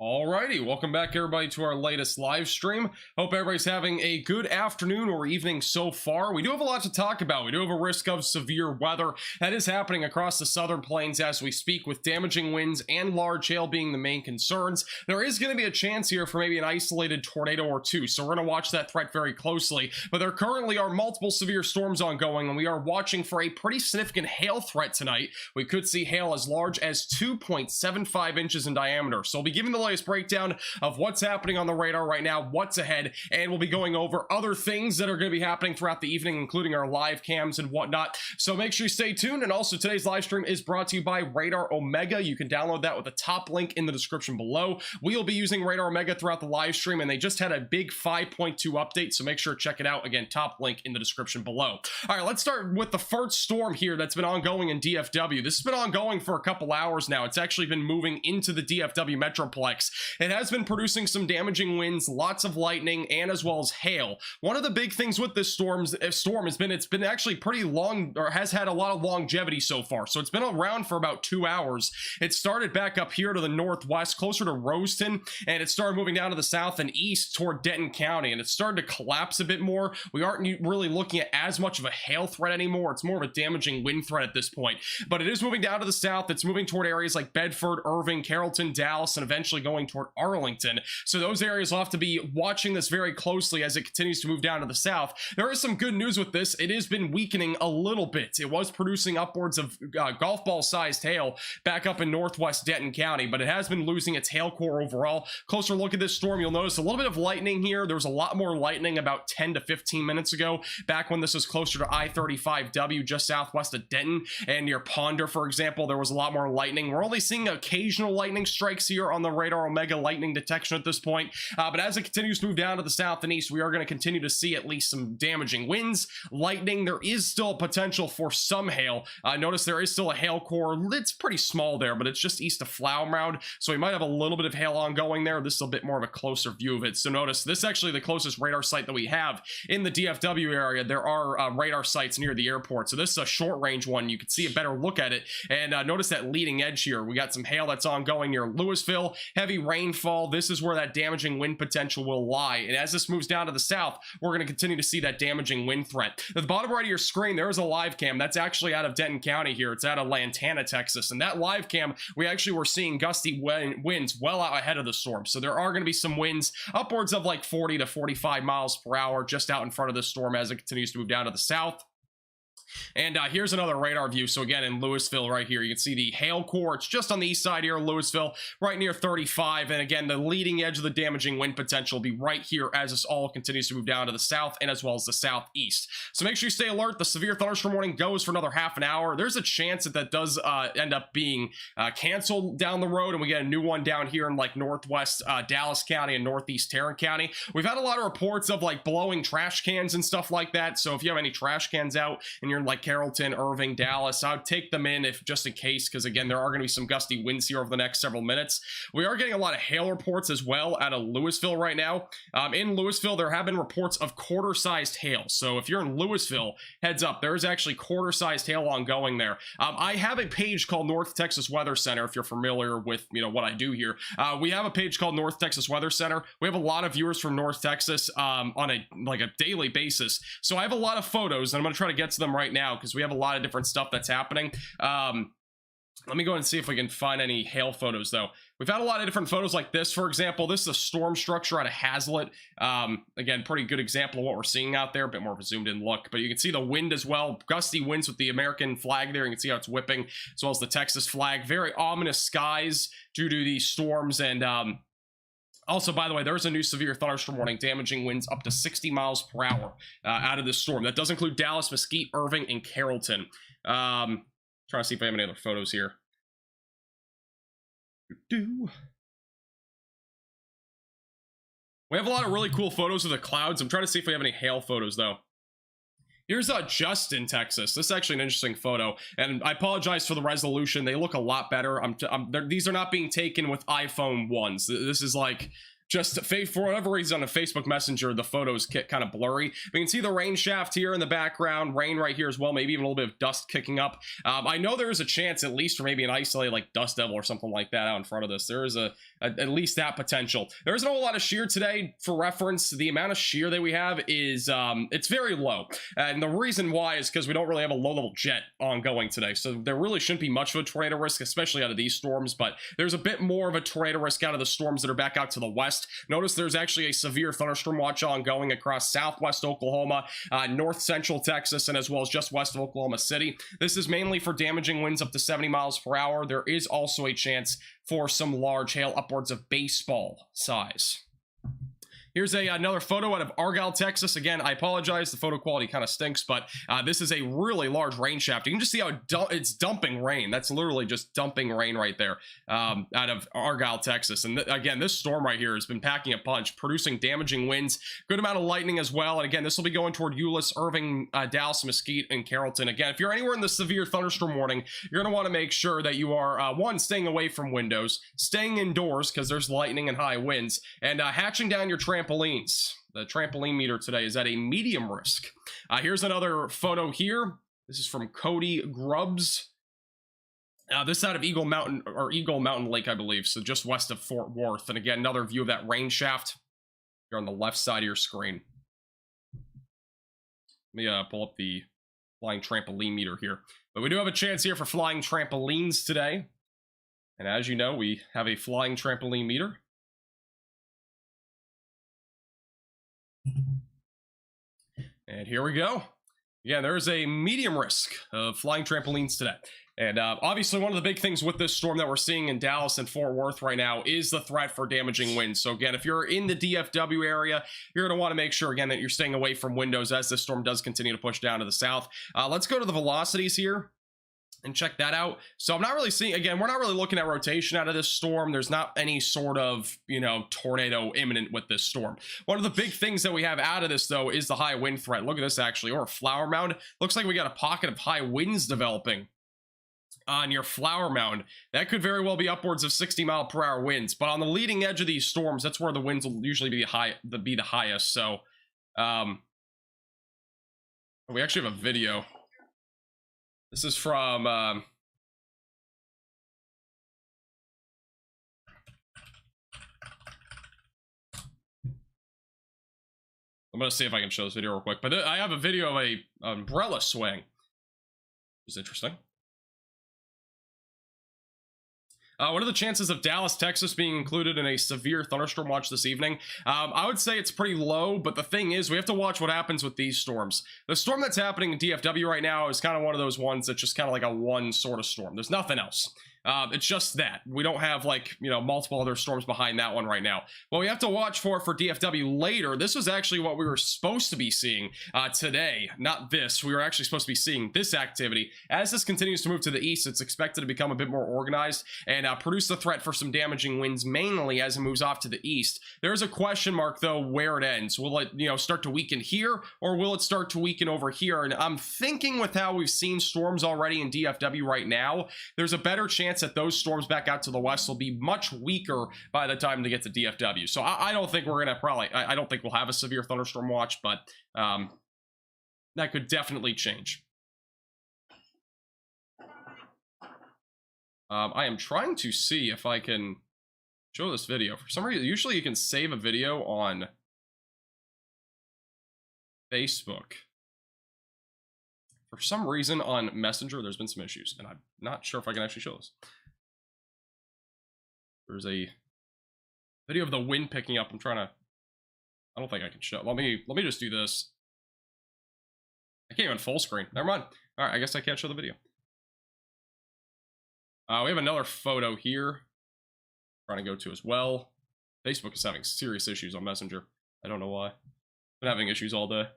Alrighty, welcome back everybody to our latest live stream. Hope everybody's having a good afternoon or evening so far. We do have a lot to talk about. We do have a risk of severe weather that is happening across the southern plains as we speak, with damaging winds and large hail being the main concerns. There is going to be a chance here for maybe an isolated tornado or two, so we're going to watch that threat very closely. But there currently are multiple severe storms ongoing, and we are watching for a pretty significant hail threat tonight. We could see hail as large as 2.75 inches in diameter. So we'll be giving the latest breakdown of what's happening on the radar right now, what's ahead, and we'll be going over other things that are going to be happening throughout the evening, including our live cams and whatnot. So make sure you stay tuned. And also, today's live stream is brought to you by Radar Omega. You can download that with the top link in the description below. We'll be using Radar Omega throughout the live stream, and they just had a big 5.2 update, so make sure to check it out. Again, top link in the description below. All right, let's start with the first storm here that's been ongoing in DFW. This has been ongoing for a couple hours now. It's actually been moving into the DFW Metroplex. It has been producing some damaging winds, lots of lightning, and as well as hail. One of the big things with this storm has been it's been actually pretty long, or has had a lot of longevity so far. So it's been around for about 2 hours. It started back up here to the northwest, closer to Roseton, and it started moving down to the south and east toward Denton County, and it started to collapse a bit more. We aren't really looking at as much of a hail threat anymore. It's more of a damaging wind threat at this point, but it is moving down to the south. It's moving toward areas like Bedford, Irving, Carrollton, Dallas, and eventually going toward Arlington. So those areas will have to be watching this very closely as it continues to move down to the south. There is some good news with this. It has been weakening a little bit. It was producing upwards of golf ball sized hail back up in northwest Denton County, but it has been losing its hail core overall. Closer look at this storm, you'll notice a little bit of lightning here. There was a lot more lightning about 10 to 15 minutes ago, back when this was closer to I-35W just southwest of Denton, and near Ponder, for example, there was a lot more lightning. We're only seeing occasional lightning strikes here on the Radar Omega lightning detection at this point, but as it continues to move down to the south and east, we are going to continue to see at least some damaging winds, lightning. There is still potential for some hail. Notice there is still a hail core. It's pretty small there, but it's just east of Flower Mound, so we might have a little bit of hail ongoing there. This is a bit more of a closer view of it. So notice this is actually the closest radar site that we have in the DFW area. There are radar sites near the airport, so this is a short range one. You can see a better look at it, and notice that leading edge here. We got some hail that's ongoing near Louisville, heavy rainfall. This is where that damaging wind potential will lie, and as this moves down to the south, we're going to continue to see that damaging wind threat. At the bottom right of your screen, there is a live cam that's actually out of Denton County here. It's out of Lantana, Texas, and that live cam, we actually were seeing gusty winds well out ahead of the storm. So there are going to be some winds upwards of like 40 to 45 miles per hour just out in front of the storm as it continues to move down to the south. And here's another radar view. So again, in Louisville right here, you can see the hail core. It's just on the east side here of Louisville, right near 35. And again, the leading edge of the damaging wind potential will be right here as this all continues to move down to the south and as well as the southeast. So make sure you stay alert. The severe thunderstorm warning goes for another half an hour. There's a chance that that does end up being canceled down the road, and we get a new one down here in like northwest Dallas County and northeast Tarrant County. We've had a lot of reports of like blowing trash cans and stuff like that. So if you have any trash cans out and you're in like Carrollton, Irving, Dallas, I would take them in if just in case, because again, there are going to be some gusty winds here over the next several minutes. We are getting a lot of hail reports as well out of Louisville right now. In Louisville, there have been reports of quarter-sized hail. So if you're in Louisville, heads up, there is actually quarter-sized hail ongoing there. I have a page called North Texas Weather Center. If you're familiar with what I do here, we have a page called North Texas Weather Center. We have a lot of viewers from North Texas on a daily basis. So I have a lot of photos, and I'm going to try to get to them right now because we have a lot of different stuff that's happening. Let me go and see if we can find any hail photos though. We've had a lot of different photos like this. For example, this is a storm structure out of Hazlitt. Again, pretty good example of what we're seeing out there. A bit more of a zoomed in look, but you can see the wind as well. Gusty winds with the American flag there. You can see how it's whipping, as well as the Texas flag. Very ominous skies due to these storms. And also, by the way, there's a new severe thunderstorm warning, damaging winds up to 60 miles per hour out of this storm. That does include Dallas, Mesquite, Irving, and Carrollton. Trying to see if I have any other photos here. We have a lot of really cool photos of the clouds. I'm trying to see if we have any hail photos, though. Here's Justin, Texas. This is actually an interesting photo, and I apologize for the resolution. They look a lot better. These are not being taken with iPhone 1s. This is like just for whatever reason on Facebook Messenger, the photos get kind of blurry. We can see the rain shaft here in the background, rain right here as well, maybe even a little bit of dust kicking up. I know there is a chance, at least for maybe an isolated like dust devil or something like that out in front of this. There is at least that potential. There isn't a whole lot of shear today. For reference, the amount of shear that we have is it's very low, and the reason why is because we don't really have a low-level jet ongoing today, so there really shouldn't be much of a tornado risk, especially out of these storms. But there's a bit more of a tornado risk out of the storms that are back out to the west. Notice there's actually a severe thunderstorm watch ongoing across southwest Oklahoma, north central Texas, and as well as just west of Oklahoma City. This is mainly for damaging winds up to 70 miles per hour. There is also a chance for some large hail upwards of baseball size. Here's another photo out of Argyle, Texas. Again, I apologize, the photo quality kind of stinks, but this is a really large rain shaft. You can just see how it's dumping rain. That's literally just dumping rain right there out of Argyle, Texas. And again, this storm right here has been packing a punch, producing damaging winds, good amount of lightning as well. And again, this will be going toward Euless, Irving, Dallas, Mesquite, and Carrollton. Again, if you're anywhere in the severe thunderstorm warning, you're going to want to make sure that you are, one, staying away from windows, staying indoors because there's lightning and high winds, and hatching down your trampolines. The trampoline meter today is at a medium risk. Here's another photo here. This is from Cody Grubbs. This out of Eagle Mountain Lake, I believe, so just west of Fort Worth. And again, another view of that rain shaft here on the left side of your screen. Let me pull up the flying trampoline meter here. But we do have a chance here for flying trampolines today. And as you know, we have a flying trampoline meter. And here we go. Yeah, there is a medium risk of flying trampolines today. And obviously one of the big things with this storm that we're seeing in Dallas and Fort Worth right now is the threat for damaging winds. So again, if you're in the DFW area, you're going to want to make sure, again, that you're staying away from windows as this storm does continue to push down to the south. Let's go to the velocities here and check that out. So I'm not really seeing, again, we're not really looking at rotation out of this storm. There's not any sort of, tornado imminent with this storm. One of the big things that we have out of this, though, is the high wind threat. Look at this, actually, or a flower mound. Looks like we got a pocket of high winds developing on your flower mound. That could very well be upwards of 60-mile-per-hour winds. But on the leading edge of these storms, that's where the winds will usually be the highest. So we actually have a video. This is from I'm gonna see if I can show this video real quick, but I have a video of a umbrella swing, which is interesting. What are the chances of Dallas, Texas being included in a severe thunderstorm watch this evening? I would say it's pretty low, but the thing is, we have to watch what happens with these storms. The storm that's happening in DFW right now is kind of one of those ones that's just kind of like a one sort of storm. There's nothing else. It's just that. We don't have, like, multiple other storms behind that one right now. What we have to watch for DFW later, this was actually what we were supposed to be seeing today, not this. We were actually supposed to be seeing this activity. As this continues to move to the east, it's expected to become a bit more organized and produce the threat for some damaging winds, mainly as it moves off to the east. There's a question mark, though, where it ends. Will it, start to weaken here, or will it start to weaken over here? And I'm thinking with how we've seen storms already in DFW right now, there's a better chance that those storms back out to the west will be much weaker by the time they get to DFW. So I don't think we're gonna I don't think we'll have a severe thunderstorm watch, but that could definitely change. I am trying to see if I can show this video. For some reason, usually you can save a video on Facebook. For some reason on Messenger, there's been some issues, and I'm not sure if I can actually show this. There's a video of the wind picking up. I don't think I can show. Let me just do this. I can't even full screen. Never mind. All right, I guess I can't show the video. We have another photo here. Trying to go to as well. Facebook is having serious issues on Messenger. I don't know why. Been having issues all day.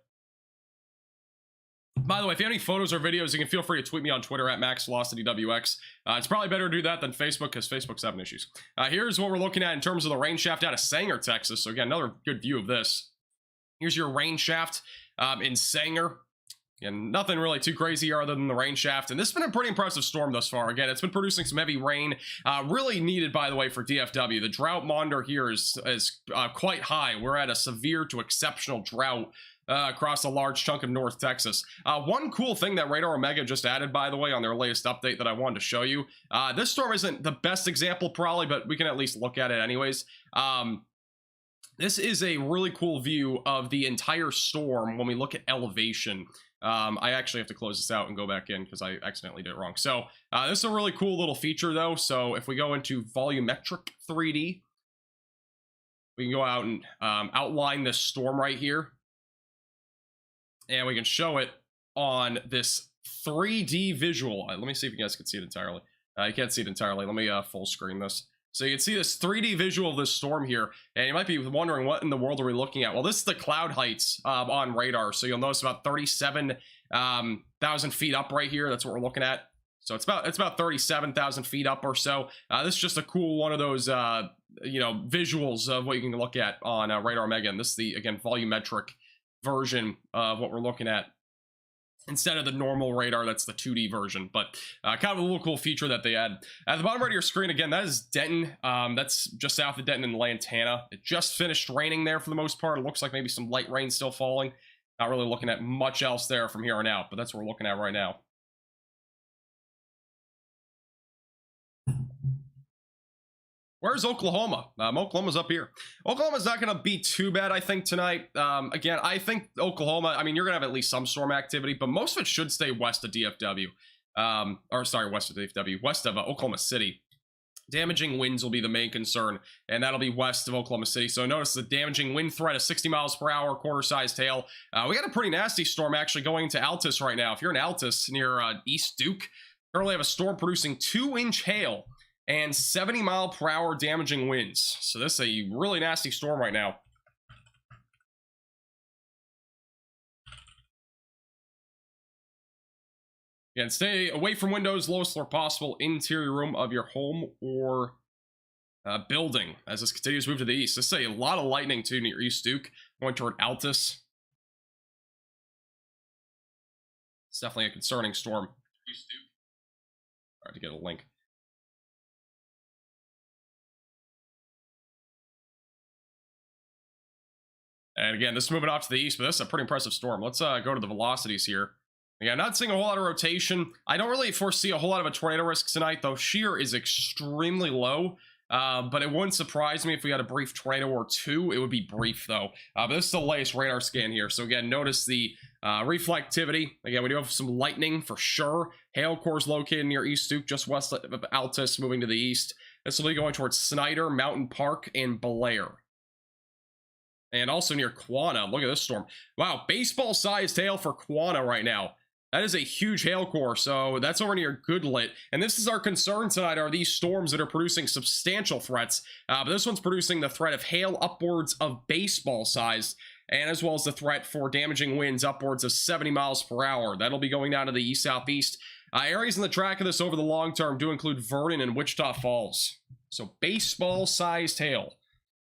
By the way, if you have any photos or videos, you can feel free to tweet me on Twitter at MaxVelocityWX. It's probably better to do that than Facebook because Facebook's having issues. Here's what we're looking at in terms of the rain shaft out of Sanger, Texas. So again, another good view of this. Here's your rain shaft in Sanger. And nothing really too crazy here other than the rain shaft. And this has been a pretty impressive storm thus far. Again, it's been producing some heavy rain. Really needed, by the way, for DFW. The drought monitor here is quite high. We're at a severe to exceptional drought across a large chunk of North Texas. One cool thing that Radar Omega just added, by the way, on their latest update that I wanted to show you. This storm isn't the best example, probably, but we can at least look at it anyways. This is a really cool view of the entire storm when we look at elevation. I actually have to close this out and go back in because I accidentally did it wrong. So this is a really cool little feature though. So if we go into volumetric 3D, we can go out and outline this storm right here. And we can show it on this 3D visual. Let me see if you guys can see it entirely. You can't see it entirely. Let me full screen this. So you can see this 3D visual of this storm here, and you might be wondering what in the world are we looking at. Well, this is the cloud heights on radar. So you'll notice about 37,000 feet up right here. That's what we're looking at. So it's about 37,000 feet up or so. This is just a cool one of those visuals of what you can look at on Radar Omega. And this is the, again, volumetric version of what we're looking at, instead of the normal radar. That's the 2D version, but kind of a little cool feature that they add. At the bottom right of your screen, again, that is Denton. That's just south of Denton and Lantana. It just finished raining there for the most part. It looks like maybe some light rain still falling. Not really looking at much else there from here on out, but that's what we're looking at right now. Where's Oklahoma? Oklahoma's up here. Oklahoma's not going to be too bad, I think, tonight. Again, I think Oklahoma, I mean, you're going to have at least some storm activity, but most of it should stay west of DFW. West of DFW, west of Oklahoma City. Damaging winds will be the main concern, and that'll be west of Oklahoma City. So notice the damaging wind threat of 60 miles per hour, quarter-sized hail. We got a pretty nasty storm actually going into Altus right now. If you're in Altus near East Duke, currently have a storm producing 2-inch hail and 70 mile per hour damaging winds. So this is a really nasty storm right now. Again, stay away from windows, lowest floor possible, interior room of your home or building as this continues to move to the east. This is a lot of lightning too near East Duke, going toward Altus. It's definitely a concerning storm. East Duke. Hard to get a link. And again, this is moving off to the east, but this is a pretty impressive storm. Let's go to the velocities here. Again, not seeing a whole lot of rotation. I don't really foresee a whole lot of a tornado risk tonight, though shear is extremely low. But it wouldn't surprise me if we had a brief tornado or two. It would be brief, though. But this is the latest radar scan here. So again, notice the reflectivity. Again, we do have some lightning for sure. Hail cores located near East Duke, just west of Altus, moving to the east. This will be going towards Snyder, Mountain Park, and Blair. And also near Quanah. Look at this storm. Wow, baseball-sized hail for Quanah right now. That is a huge hail core, so that's over near Goodlet. And this is our concern tonight, are these storms that are producing substantial threats. But this one's producing the threat of hail upwards of baseball size, and as well as the threat for damaging winds upwards of 70 miles per hour. That'll be going down to the east-southeast. Areas in the track of this over the long term do include Vernon and Wichita Falls. So baseball-sized hail.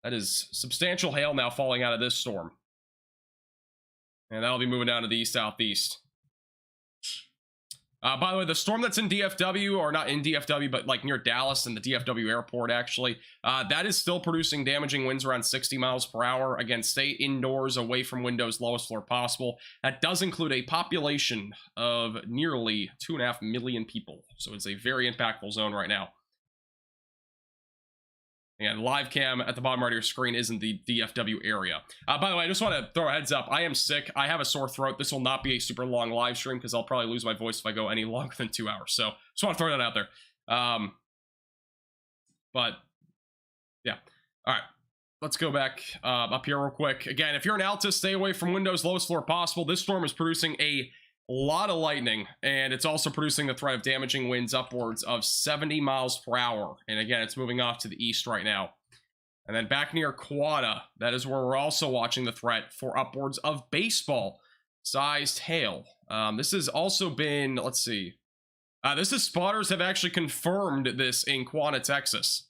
That is substantial hail now falling out of this storm. And that'll be moving down to the east-southeast. By the way, the storm that's in DFW, or not in DFW, but like near Dallas and the DFW airport, actually, that is still producing damaging winds around 60 miles per hour. Again, stay indoors, away from windows, lowest floor possible. That does include a population of nearly 2.5 million people. So it's a very impactful zone right now. And live cam at the bottom right of your screen is in the DFW area. By the way, I just want to throw a heads up. I am sick. I have a sore throat. This will not be a super long live stream because I'll probably lose my voice if I go any longer than 2 hours. So just want to throw that out there. But yeah. All right. Let's go back up here real quick. Again, if you're in Altus, stay away from windows, lowest floor possible. This storm is producing a lot of lightning, and it's also producing the threat of damaging winds upwards of 70 miles per hour. And again, it's moving off to the east right now. And then back near Quanah, that is where we're also watching the threat for upwards of baseball-sized hail. This has also been, let's see. This is spotters have actually confirmed this in Quanah, Texas.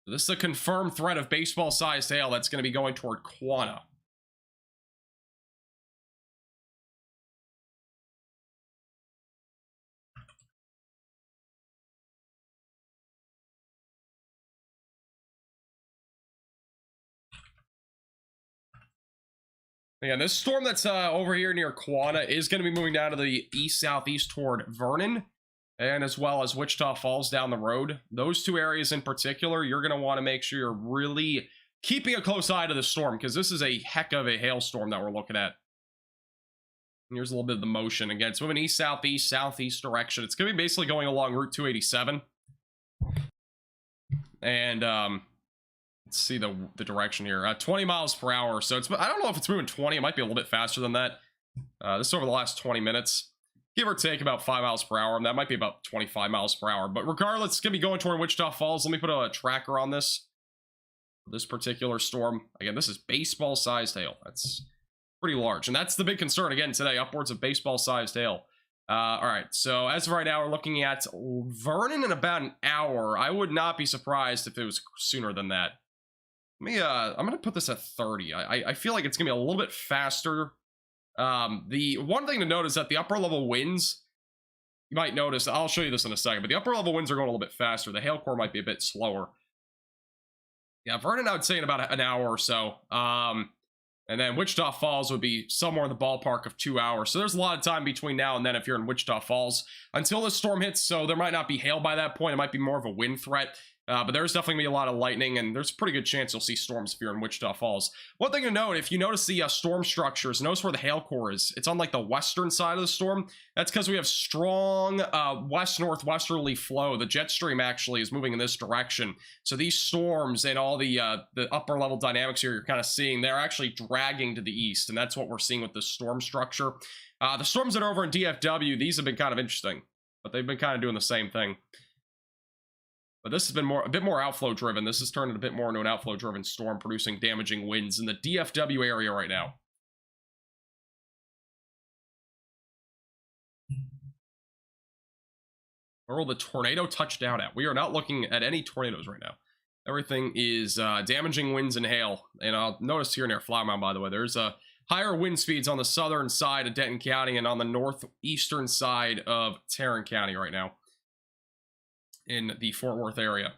This is a confirmed threat of baseball-sized hail that's going to be going toward Quanah. Again, this storm that's over here near Quanah is going to be moving down to the east-southeast toward Vernon, and as well as Wichita Falls down the road. Those two areas in particular, you're going to want to make sure you're really keeping a close eye to the storm, because this is a heck of a hailstorm that we're looking at. And here's a little bit of the motion. Again, it's moving east-southeast, southeast direction. It's going to be basically going along Route 287. And, let's see the direction here. 20 miles per hour. So it's, I don't know if it's moving 20. It might be a little bit faster than that. This is over the last 20 minutes. Give or take about 5 miles per hour. And that might be about 25 miles per hour. But regardless, it's going to be going toward Wichita Falls. Let me put a tracker on this. This particular storm. Again, this is baseball-sized hail. That's pretty large. And that's the big concern, again, today. Upwards of baseball-sized hail. All right, so as of right now, we're looking at Vernon in about an hour. I would not be surprised if it was sooner than that. Let me, I'm going to put this at 30. I feel like it's going to be a little bit faster. The one thing to note is that the upper level winds, you might notice, I'll show you this in a second, but the upper level winds are going a little bit faster. The hail core might be a bit slower. Yeah, Vernon, I would say in about an hour or so. And then Wichita Falls would be somewhere in the ballpark of 2 hours. So there's a lot of time between now and then if you're in Wichita Falls until the storm hits. So there might not be hail by that point. It might be more of a wind threat. But there's definitely going to be a lot of lightning, and there's a pretty good chance you'll see storms if you're in Wichita Falls. One thing to note, if you notice the storm structures, notice where the hail core is. It's on like the western side of the storm. That's because we have strong west-northwesterly flow. The jet stream actually is moving in this direction. So these storms and all the upper level dynamics here you're kind of seeing, they're actually dragging to the east, and that's what we're seeing with the storm structure. The storms that are over in DFW, these have been kind of interesting, but they've been kind of doing the same thing. But this has been a bit more outflow driven. This has turned a bit more into an outflow driven storm, producing damaging winds in the DFW area right now. Where will the tornado touch down at? We are not looking at any tornadoes right now. Everything is damaging winds and hail. And I'll notice here near Flower Mound, by the way, there's higher wind speeds on the southern side of Denton County and on the northeastern side of Tarrant County right now, in the Fort Worth area.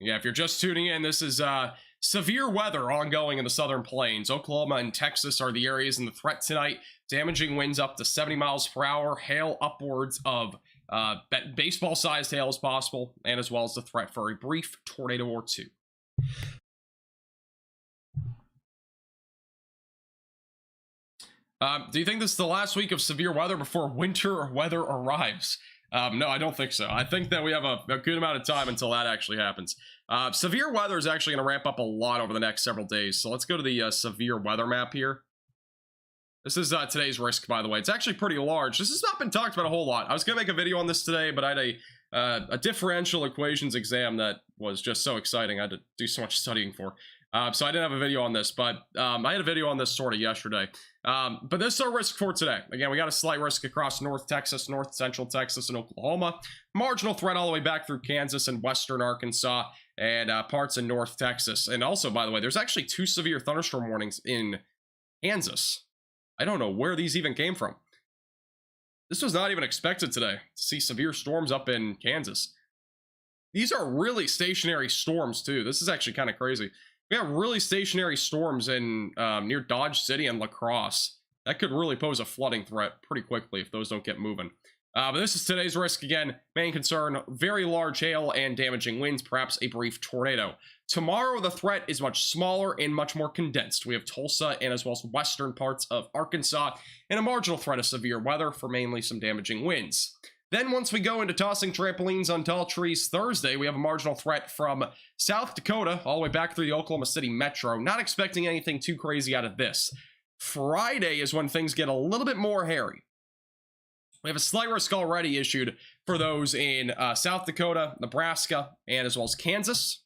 Yeah, if you're just tuning in, this is severe weather ongoing in the Southern Plains. Oklahoma and Texas are the areas in the threat tonight. Damaging winds up to 70 miles per hour, hail upwards of baseball-sized hail is possible, and as well as the threat for a brief tornado or two. Do you think this is the last week of severe weather before winter weather arrives? No, I don't think so. I think that we have a good amount of time until that actually happens. Severe weather is actually going to ramp up a lot over the next several days. So let's go to the severe weather map here. This is today's risk, by the way. It's actually pretty large. This has not been talked about a whole lot. I was going to make a video on this today, but I had a differential equations exam that was just so exciting. I had to do so much studying for. So I didn't have a video on this, but I had a video on this sort of yesterday. But this is our risk for today. Again, we got a slight risk across North Texas, North Central Texas, and Oklahoma. Marginal threat all the way back through Kansas and Western Arkansas and parts of North Texas. And also, by the way, there's actually 2 severe thunderstorm warnings in Kansas. I don't know where these even came from. This was not even expected today, to see severe storms up in Kansas. These are really stationary storms, too. This is actually kind of crazy. We got really stationary storms in near Dodge City and La Crosse. That could really pose a flooding threat pretty quickly if those don't get moving. But this is today's risk again. Main concern, very large hail and damaging winds, perhaps a brief tornado. Tomorrow, the threat is much smaller and much more condensed. We have Tulsa and as well as western parts of Arkansas and a marginal threat of severe weather for mainly some damaging winds. Then once we go into tossing trampolines on tall trees Thursday, we have a marginal threat from South Dakota all the way back through the Oklahoma City metro. Not expecting anything too crazy out of this. Friday is when things get a little bit more hairy. We have a slight risk already issued for those in South Dakota, Nebraska, and as well as Kansas.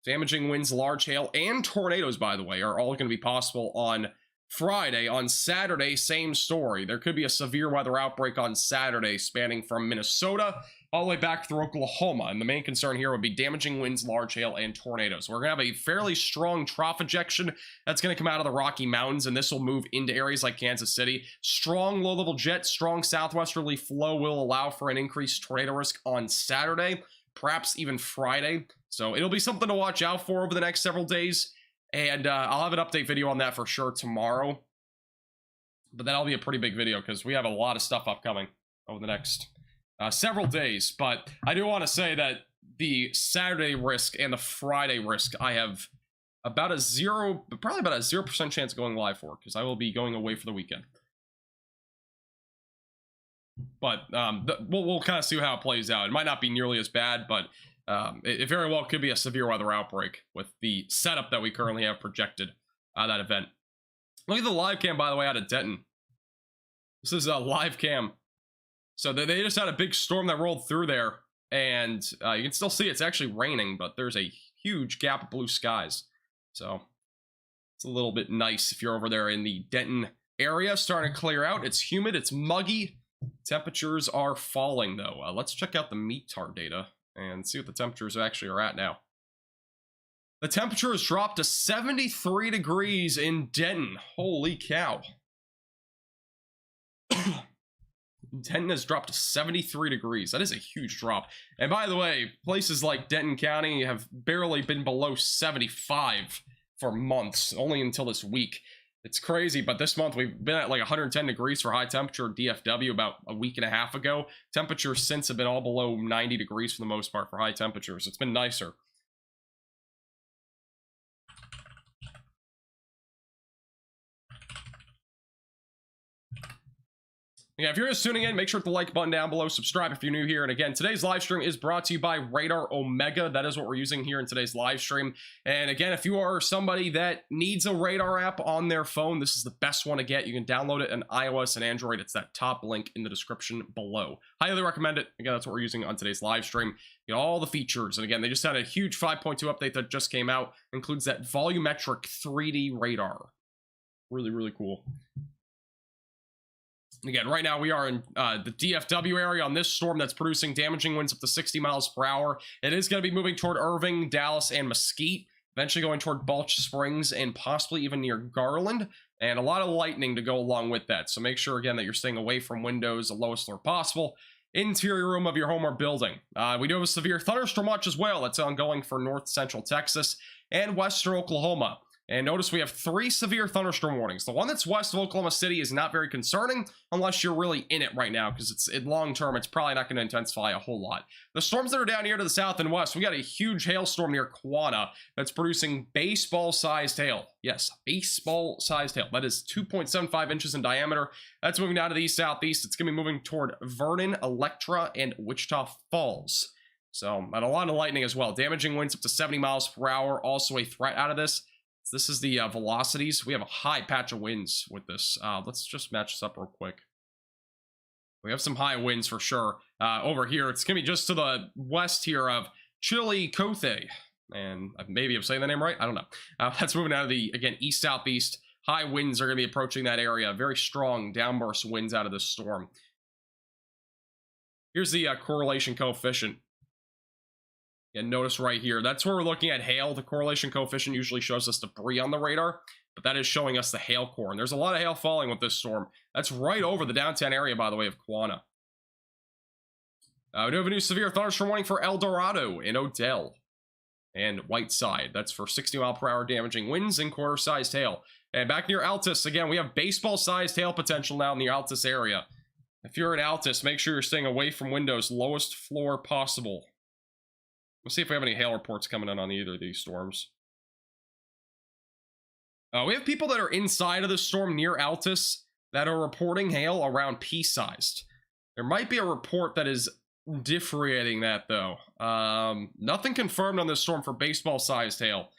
Damaging winds, large hail, and tornadoes, by the way, are all going to be possible on Friday. On Saturday, same story. There could be a severe weather outbreak on Saturday spanning from Minnesota all the way back through Oklahoma. And the main concern here would be damaging winds, large hail, and tornadoes. We're going to have a fairly strong trough ejection that's going to come out of the Rocky Mountains, and this will move into areas like Kansas City. Strong low-level jet, strong southwesterly flow will allow for an increased tornado risk on Saturday. perhaps even Friday. So it'll be something to watch out for over the next several days. And I'll have an update video on that for sure tomorrow. But that'll be a pretty big video because we have a lot of stuff upcoming over the next several days. But I do want to say that the Saturday risk and the Friday risk, I have about a probably about a 0% chance of going live for, because I will be going away for the weekend. But we'll kind of see how it plays out. It might not be nearly as bad, but it very well could be a severe weather outbreak with the setup that we currently have projected out of that event. Look at the live cam, by the way, out of Denton. This is a live cam. So they just had a big storm that rolled through there, and you can still see it's actually raining, but there's a huge gap of blue skies. So it's a little bit nice if you're over there in the Denton area. Starting to clear out. It's humid. It's muggy. Temperatures are falling, though. Let's check out the METAR data and see what the temperatures actually are at now. The temperature has dropped to 73 degrees in Denton. Holy cow. Denton has dropped to 73 degrees. That is a huge drop. And by the way, places like Denton County have barely been below 75 for months, only until this week. It's crazy, but this month we've been at like 110 degrees for high temperature DFW about a week and a half ago. Temperatures since have been all below 90 degrees for the most part for high temperatures. It's been nicer. Yeah, if you're just tuning in, make sure to hit the like button down below, subscribe if you're new here. And again, today's live stream is brought to you by Radar Omega. That is what we're using here in today's live stream. And again, if you are somebody that needs a Radar app on their phone, this is the best one to get. You can download it on iOS and Android. It's that top link in the description below. Highly recommend it. Again, that's what we're using on today's live stream. You get all the features. And again, they just had a huge 5.2 update that just came out. Includes that volumetric 3D radar. Really, really cool. Again, right now we are in the DFW area on this storm that's producing damaging winds up to 60 miles per hour. It is going to be moving toward Irving, Dallas, and Mesquite, eventually going toward Balch Springs and possibly even near Garland, and a lot of lightning to go along with that. So make sure, again, that you're staying away from windows the lowest floor possible. Interior room of your home or building. We do have a severe thunderstorm watch as well. That's ongoing for north central Texas and western Oklahoma. And notice we have 3 severe thunderstorm warnings. The one that's west of Oklahoma City is not very concerning unless you're really in it right now, because it's in long term, it's probably not going to intensify a whole lot. The storms that are down here to the south and west, we got a huge hailstorm near Quanah that's producing baseball-sized hail. Yes, baseball-sized hail. That is 2.75 inches in diameter. That's moving down to the east-southeast. It's going to be moving toward Vernon, Electra, and Wichita Falls. So, and a lot of lightning as well. Damaging winds up to 70 miles per hour. Also a threat out of this. This is the velocities. We have a high patch of winds with this. Let's just match this up real quick. We have some high winds for sure. Over here, it's going to be just to the west here of Chillicothe. And maybe I'm saying the name right. I don't know. That's moving out of the, again, east-southeast. High winds are going to be approaching that area. Very strong downburst winds out of this storm. Here's the correlation coefficient. And notice right here, that's where we're looking at hail. The correlation coefficient usually shows us debris on the radar, but that is showing us the hail core. And there's a lot of hail falling with this storm. That's right over the downtown area, by the way, of Quanah. We do have a new severe thunderstorm warning for El Dorado in Odell and Whiteside. That's for 60 mile per hour damaging winds and quarter-sized hail. And back near Altus, again, we have baseball-sized hail potential now in the Altus area. If you're in Altus, make sure you're staying away from windows, lowest floor possible. Let's see if we have any hail reports coming in on either of these storms. We have people that are inside of the storm near Altus that are reporting hail around pea-sized. There might be a report that is differentiating that, though. Nothing confirmed on this storm for baseball-sized hail,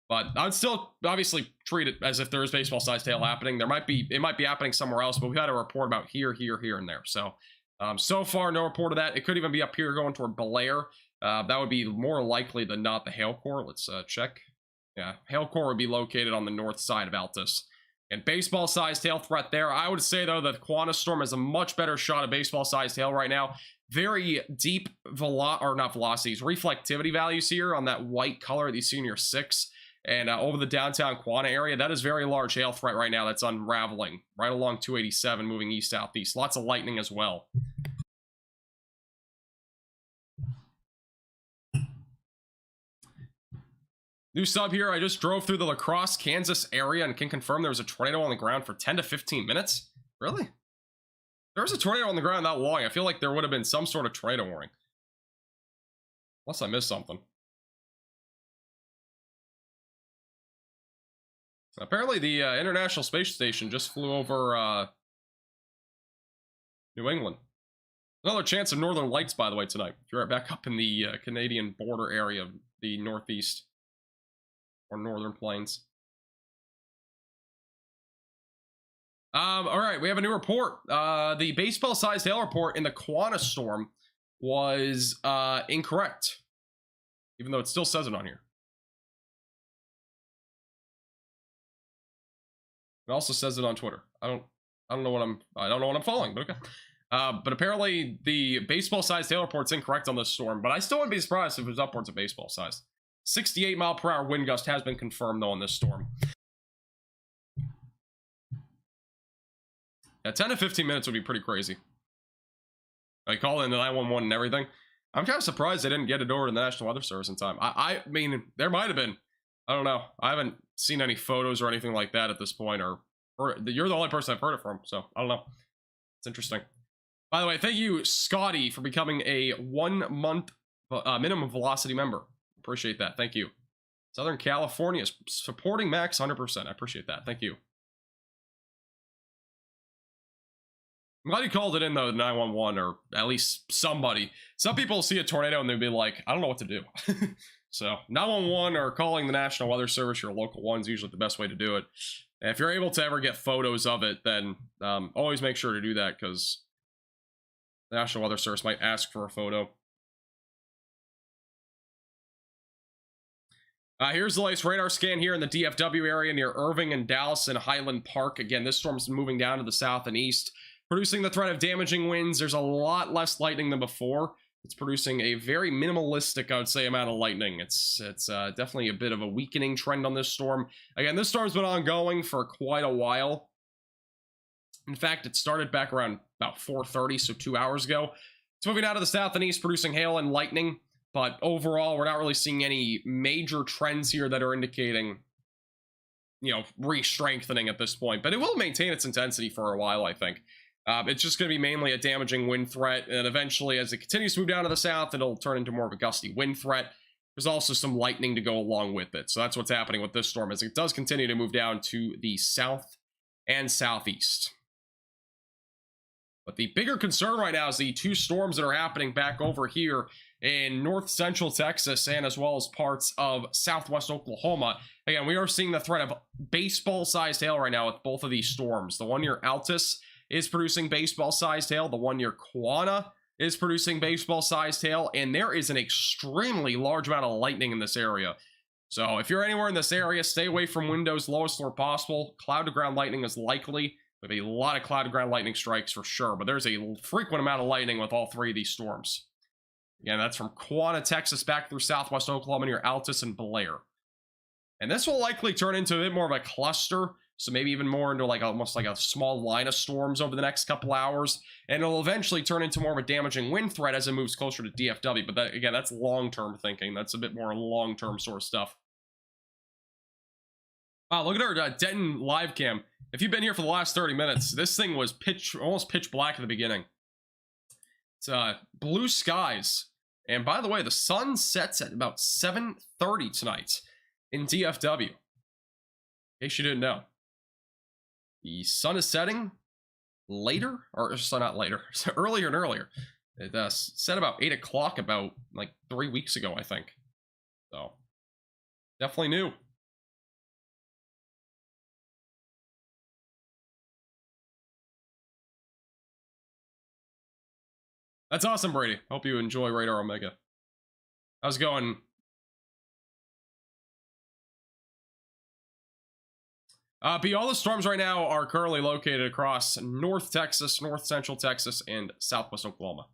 but I'd still obviously treat it as if there is baseball-sized hail happening. It might be happening somewhere else, but we had a report about here, and there. So, so far, no report of that. It could even be up here going toward Belair. That would be more likely than not the hail core. Let's check. Yeah, hail core would be located on the north side of Altus. And baseball-sized hail threat there. I would say, though, that the Quanah storm has a much better shot at baseball-sized hail right now. Very deep reflectivity values here on that white color that you see in your 6. And over the downtown Quanah area, that is very large hail threat right now that's unraveling right along 287, moving east-southeast. Lots of lightning as well. New sub here. I just drove through the La Crosse, Kansas area and can confirm there was a tornado on the ground for 10 to 15 minutes. Really? There was a tornado on the ground that long. I feel like there would have been some sort of tornado warning. Unless I missed something. Apparently the International Space Station just flew over New England. Another chance of northern lights, by the way, tonight. If you're back up in the Canadian border area of the Northeast or Northern Plains. All right, we have a new report. The baseball-sized hail report in the Quana storm was incorrect, even though it still says it on here. It also says it on Twitter. I don't know what I'm following, but okay. But apparently the baseball-sized hail report's incorrect on this storm, but I still wouldn't be surprised if it was upwards of baseball-sized. 68 mile per hour wind gust has been confirmed though on this storm. Yeah, 10 to 15 minutes would be pretty crazy. I call in the 911 and everything. I'm kind of surprised they didn't get it over to the National Weather Service in time. I mean, there might have been. I don't know. I haven't seen any photos or anything like that at this point, or you're the only person I've heard it from, so I don't know. It's interesting. By the way, thank you, Scotty, for becoming a 1 month minimum velocity member. Appreciate that. Thank you. Southern California is supporting Max 100%. I appreciate that. Thank you. I'm glad you called it in, though, 911, or at least somebody. Some people see a tornado and they'd be like, I don't know what to do. So 911 or calling the National Weather Service, your local one's usually the best way to do it. And if you're able to ever get photos of it, then always make sure to do that, because the National Weather Service might ask for a photo. Here's the latest radar scan here in the DFW area near Irving and Dallas and Highland Park. Again, this storm's moving down to the south and east, producing the threat of damaging winds. There's a lot less lightning than before. It's producing a very minimalistic, I would say, amount of lightning. It's definitely a bit of a weakening trend on this storm. Again, this storm's been ongoing for quite a while. In fact, it started back around about 4:30, so 2 hours ago. It's moving out to the south and east, producing hail and lightning. But overall, we're not really seeing any major trends here that are indicating, you know, re-strengthening at this point. But it will maintain its intensity for a while, I think. It's just going to be mainly a damaging wind threat, and eventually, as it continues to move down to the south, it'll turn into more of a gusty wind threat. There's also some lightning to go along with it, so that's what's happening with this storm, as it does continue to move down to the south and southeast. But the bigger concern right now is the two storms that are happening back over here in north central Texas and as well as parts of southwest Oklahoma. Again, we are seeing the threat of baseball-sized hail right now with both of these storms. The one near Altus is producing baseball-sized hail. The one near Quana is producing baseball-sized hail. And there is an extremely large amount of lightning in this area. So if you're anywhere in this area, stay away from windows, lowest floor possible. Cloud-to-ground lightning is likely. We have a lot of cloud-to-ground lightning strikes for sure. But there's a frequent amount of lightning with all three of these storms. Again, that's from Quana, Texas, back through southwest Oklahoma near Altus and Blair. And this will likely turn into a bit more of a cluster. So maybe even more into like almost like a small line of storms over the next couple hours. And it'll eventually turn into more of a damaging wind threat as it moves closer to DFW. But that, again, that's long-term thinking. That's a bit more long-term sort of stuff. Wow, look at our Denton live cam. If you've been here for the last 30 minutes, this thing was almost pitch black at the beginning. It's blue skies. And by the way, the sun sets at about 7:30 tonight in DFW. In case you didn't know. The sun is setting later, or so not later, so earlier and earlier. It set about 8 o'clock about like 3 weeks ago, I think. So, definitely new. That's awesome, Brady. Hope you enjoy Radar Omega. How's it going? But all the storms right now are currently located across North Texas, North Central Texas, and Southwest Oklahoma.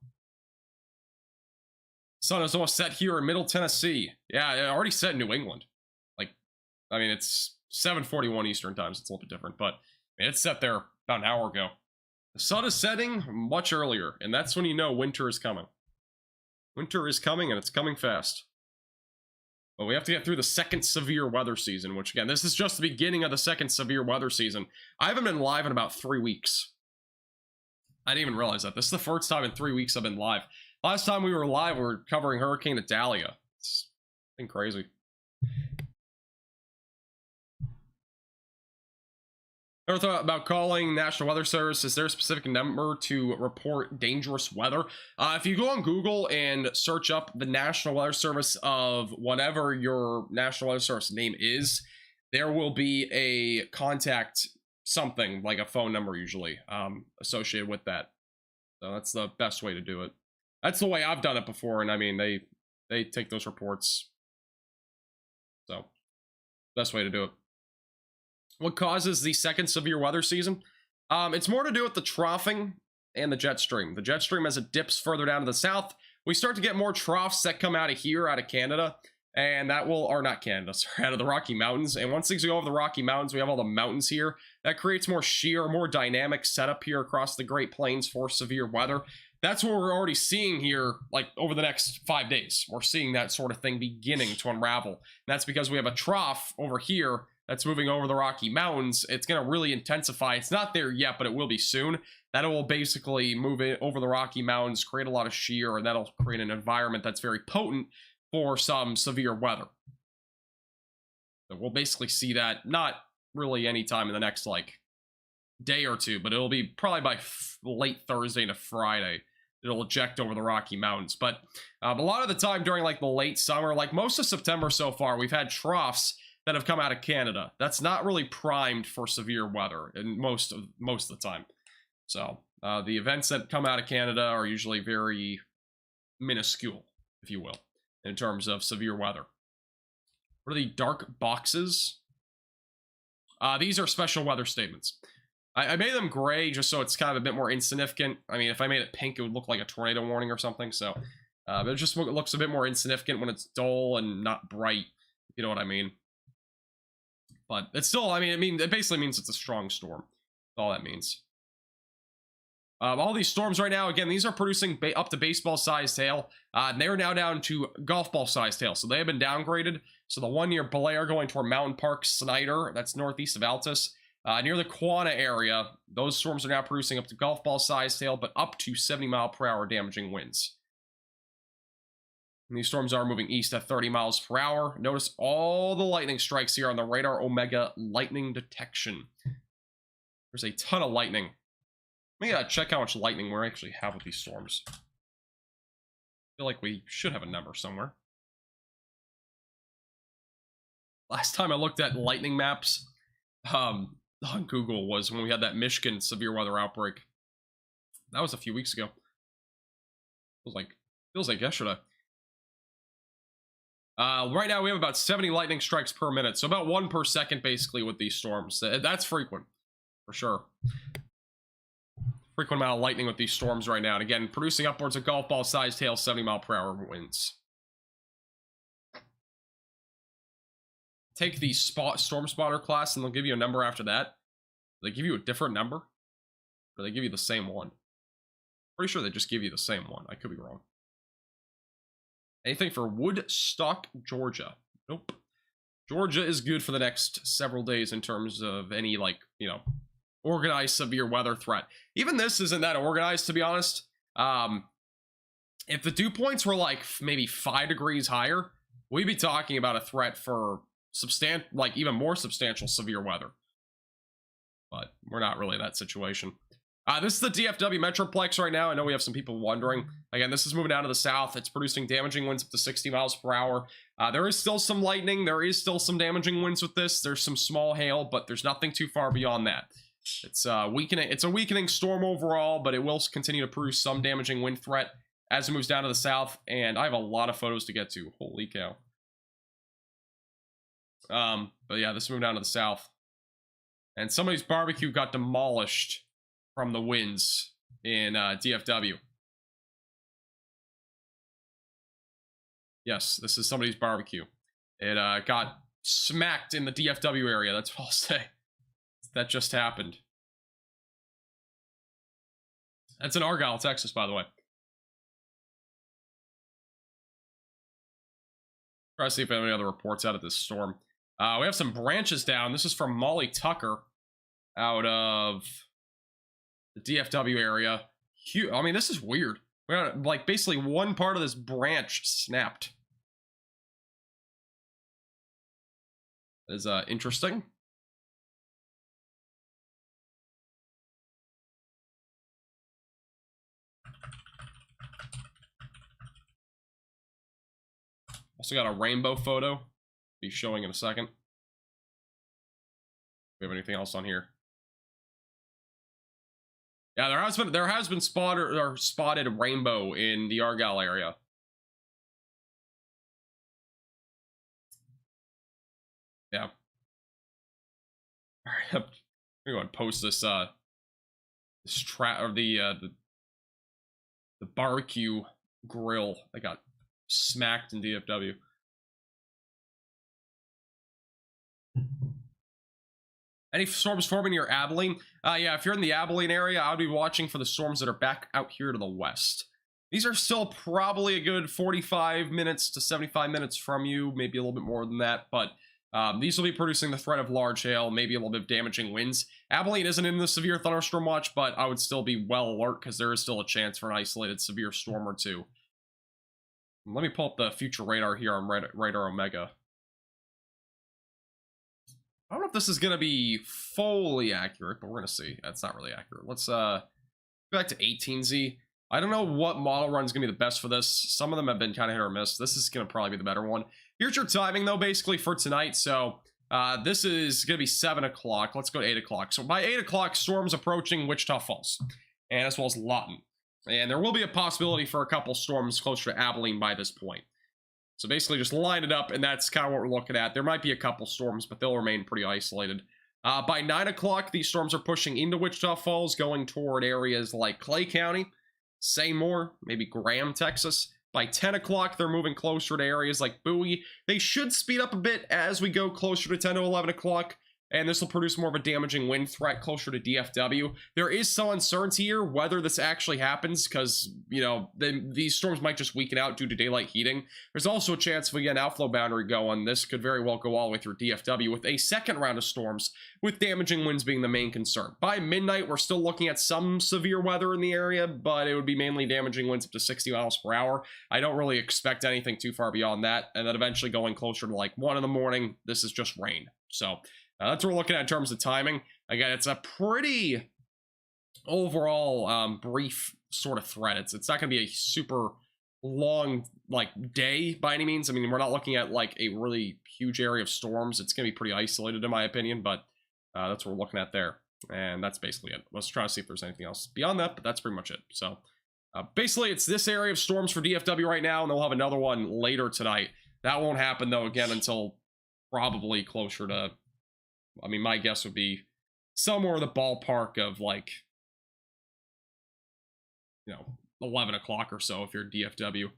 Sun is almost set here in Middle Tennessee. Yeah, it already set in New England. Like, I mean, it's 7:41 Eastern time, so it's a little bit different, but I mean, it's set there about an hour ago. The sun is setting much earlier, and that's when you know winter is coming. Winter is coming, and it's coming fast. But we have to get through the second severe weather season, which again, this is just the beginning of the second severe weather season. I haven't been live in about 3 weeks. I didn't even realize that. This is the first time in 3 weeks I've been live. Last time we were live, we were covering Hurricane Idalia. It's been crazy. Ever thought about calling National Weather Service? Is there a specific number to report dangerous weather? If you go on Google and search up the National Weather Service of whatever your National Weather Service name is, there will be a contact something, like a phone number usually, associated with that. So that's the best way to do it. That's the way I've done it before, and I mean, they take those reports. So, best way to do it. What causes the second severe weather season? It's more to do with the troughing and the jet stream. The jet stream, as it dips further down to the south, we start to get more troughs that come out of here, out of Canada, and that will, or not Canada, sorry, out of the Rocky Mountains. And once things go over the Rocky Mountains, we have all the mountains here. That creates more sheer, more dynamic setup here across the Great Plains for severe weather. That's what we're already seeing here, like over the next 5 days. We're seeing that sort of thing beginning to unravel. And that's because we have a trough over here that's moving over the Rocky Mountains. It's going to really intensify. It's not there yet, but it will be soon. That will basically move it over the Rocky Mountains, create a lot of shear, and that'll create an environment that's very potent for some severe weather. So we'll basically see that not really anytime in the next like day or two, but it'll be probably by late Thursday to Friday. It'll eject over the Rocky Mountains. But a lot of the time during like the late summer, like most of September so far, we've had troughs that have come out of Canada. That's not really primed for severe weather in most of the time. So the events that come out of Canada are usually very minuscule, if you will, in terms of severe weather. What are the dark boxes? These are special weather statements. I made them gray just so it's kind of a bit more insignificant. I mean, if I made it pink, it would look like a tornado warning or something. So it just looks a bit more insignificant when it's dull and not bright, if you know what I mean. But it's still, I mean, it basically means it's a strong storm. That's all that means. All these storms right now, again, these are producing up to baseball-sized hail. They're now down to golf ball-sized hail, so they have been downgraded. So the one near Belair going toward Mountain Park, Snyder, that's northeast of Altus. Near the Quanah area, those storms are now producing up to golf ball-sized hail, but up to 70-mile-per-hour damaging winds. And these storms are moving east at 30 miles per hour. Notice all the lightning strikes here on the Radar Omega lightning detection. There's a ton of lightning. Let me check how much lightning we actually have with these storms. I feel like we should have a number somewhere. Last time I looked at lightning maps on Google was when we had that Michigan severe weather outbreak. That was a few weeks ago. Feels like yesterday. Right now we have about 70 lightning strikes per minute, so about 1 per second basically with these storms. That's frequent, for sure. Frequent amount of lightning with these storms right now. And again, producing upwards of golf ball sized hail, 70-mile-per-hour winds. Take the Storm Spotter class and they'll give you a number after that. Do they give you a different number? Or do they give you the same one? Pretty sure they just give you the same one. I could be wrong. Anything for Woodstock, Georgia? Nope. Georgia is good for the next several days in terms of any, like, you know, organized severe weather threat. Even this isn't that organized, to be honest. If the dew points were like maybe 5 degrees higher, we'd be talking about a threat for even more substantial severe weather. But we're not really in that situation. This is the DFW Metroplex right now. I know we have some people wondering. Again, this is moving down to the south. It's producing damaging winds up to 60 miles per hour. There is still some lightning. There is still some damaging winds with this. There's some small hail, but there's nothing too far beyond that. It's weakening. It's a weakening storm overall, but it will continue to produce some damaging wind threat as it moves down to the south. And I have a lot of photos to get to. Holy cow. But yeah, this moved down to the south. And somebody's barbecue got demolished from the winds in DFW. Yes, this is somebody's barbecue. It got smacked in the DFW area, that's all I'll say. That just happened. That's in Argyle, Texas, by the way. Try to see if we have any other reports out of this storm. We have some branches down. This is from Molly Tucker out of the DFW area. I mean, this is weird. We got like basically one part of this branch snapped. That is interesting. Also got a rainbow photo. Be showing in a second. Do we have anything else on here? Yeah, there has been spotted rainbow in the Argyle area. Yeah. All right, I'm going to post this the barbecue grill that got smacked in DFW. Any storms forming near Abilene? Yeah, if you're in the Abilene area, I would be watching for the storms that are back out here to the west. These are still probably a good 45 minutes to 75 minutes from you, maybe a little bit more than that, but these will be producing the threat of large hail, maybe a little bit of damaging winds. Abilene isn't in the severe thunderstorm watch, but I would still be well alert because there is still a chance for an isolated severe storm or two. Let me pull up the future radar here on Radar Omega. I don't know if this is going to be fully accurate, but we're going to see. That's not really accurate. Let's go back to 18Z. I don't know what model run is going to be the best for this. Some of them have been kind of hit or miss. This is going to probably be the better one. Here's your timing, though, basically, for tonight. So this is going to be 7 o'clock. Let's go to 8 o'clock. So by 8 o'clock, storms approaching Wichita Falls, and as well as Lawton. And there will be a possibility for a couple storms closer to Abilene by this point. So basically just line it up, and that's kind of what we're looking at. There might be a couple storms, but they'll remain pretty isolated. By 9 o'clock, these storms are pushing into Wichita Falls, going toward areas like Clay County, Seymour, maybe Graham, Texas. By 10 o'clock, they're moving closer to areas like Bowie. They should speed up a bit as we go closer to 10 to 11 o'clock. And this will produce more of a damaging wind threat closer to DFW. There is some uncertainty here whether this actually happens because, you know, these storms might just weaken out due to daylight heating. There's also a chance if we get an outflow boundary going, this could very well go all the way through DFW with a second round of storms, with damaging winds being the main concern. By midnight, we're still looking at some severe weather in the area, but it would be mainly damaging winds up to 60 miles per hour. I don't really expect anything too far beyond that, and then eventually going closer to like 1 in the morning, this is just rain. So that's what we're looking at in terms of timing. Again, it's a pretty overall brief sort of threat. It's not going to be a super long like day by any means. I mean, we're not looking at like a really huge area of storms. It's going to be pretty isolated in my opinion, but that's what we're looking at there. And that's basically it. Let's try to see if there's anything else beyond that, but that's pretty much it. So basically, it's this area of storms for DFW right now, and they'll have another one later tonight. That won't happen, though, again, until probably closer to, I mean, my guess would be somewhere in the ballpark of, like, you know, 11 o'clock or so if you're DFW.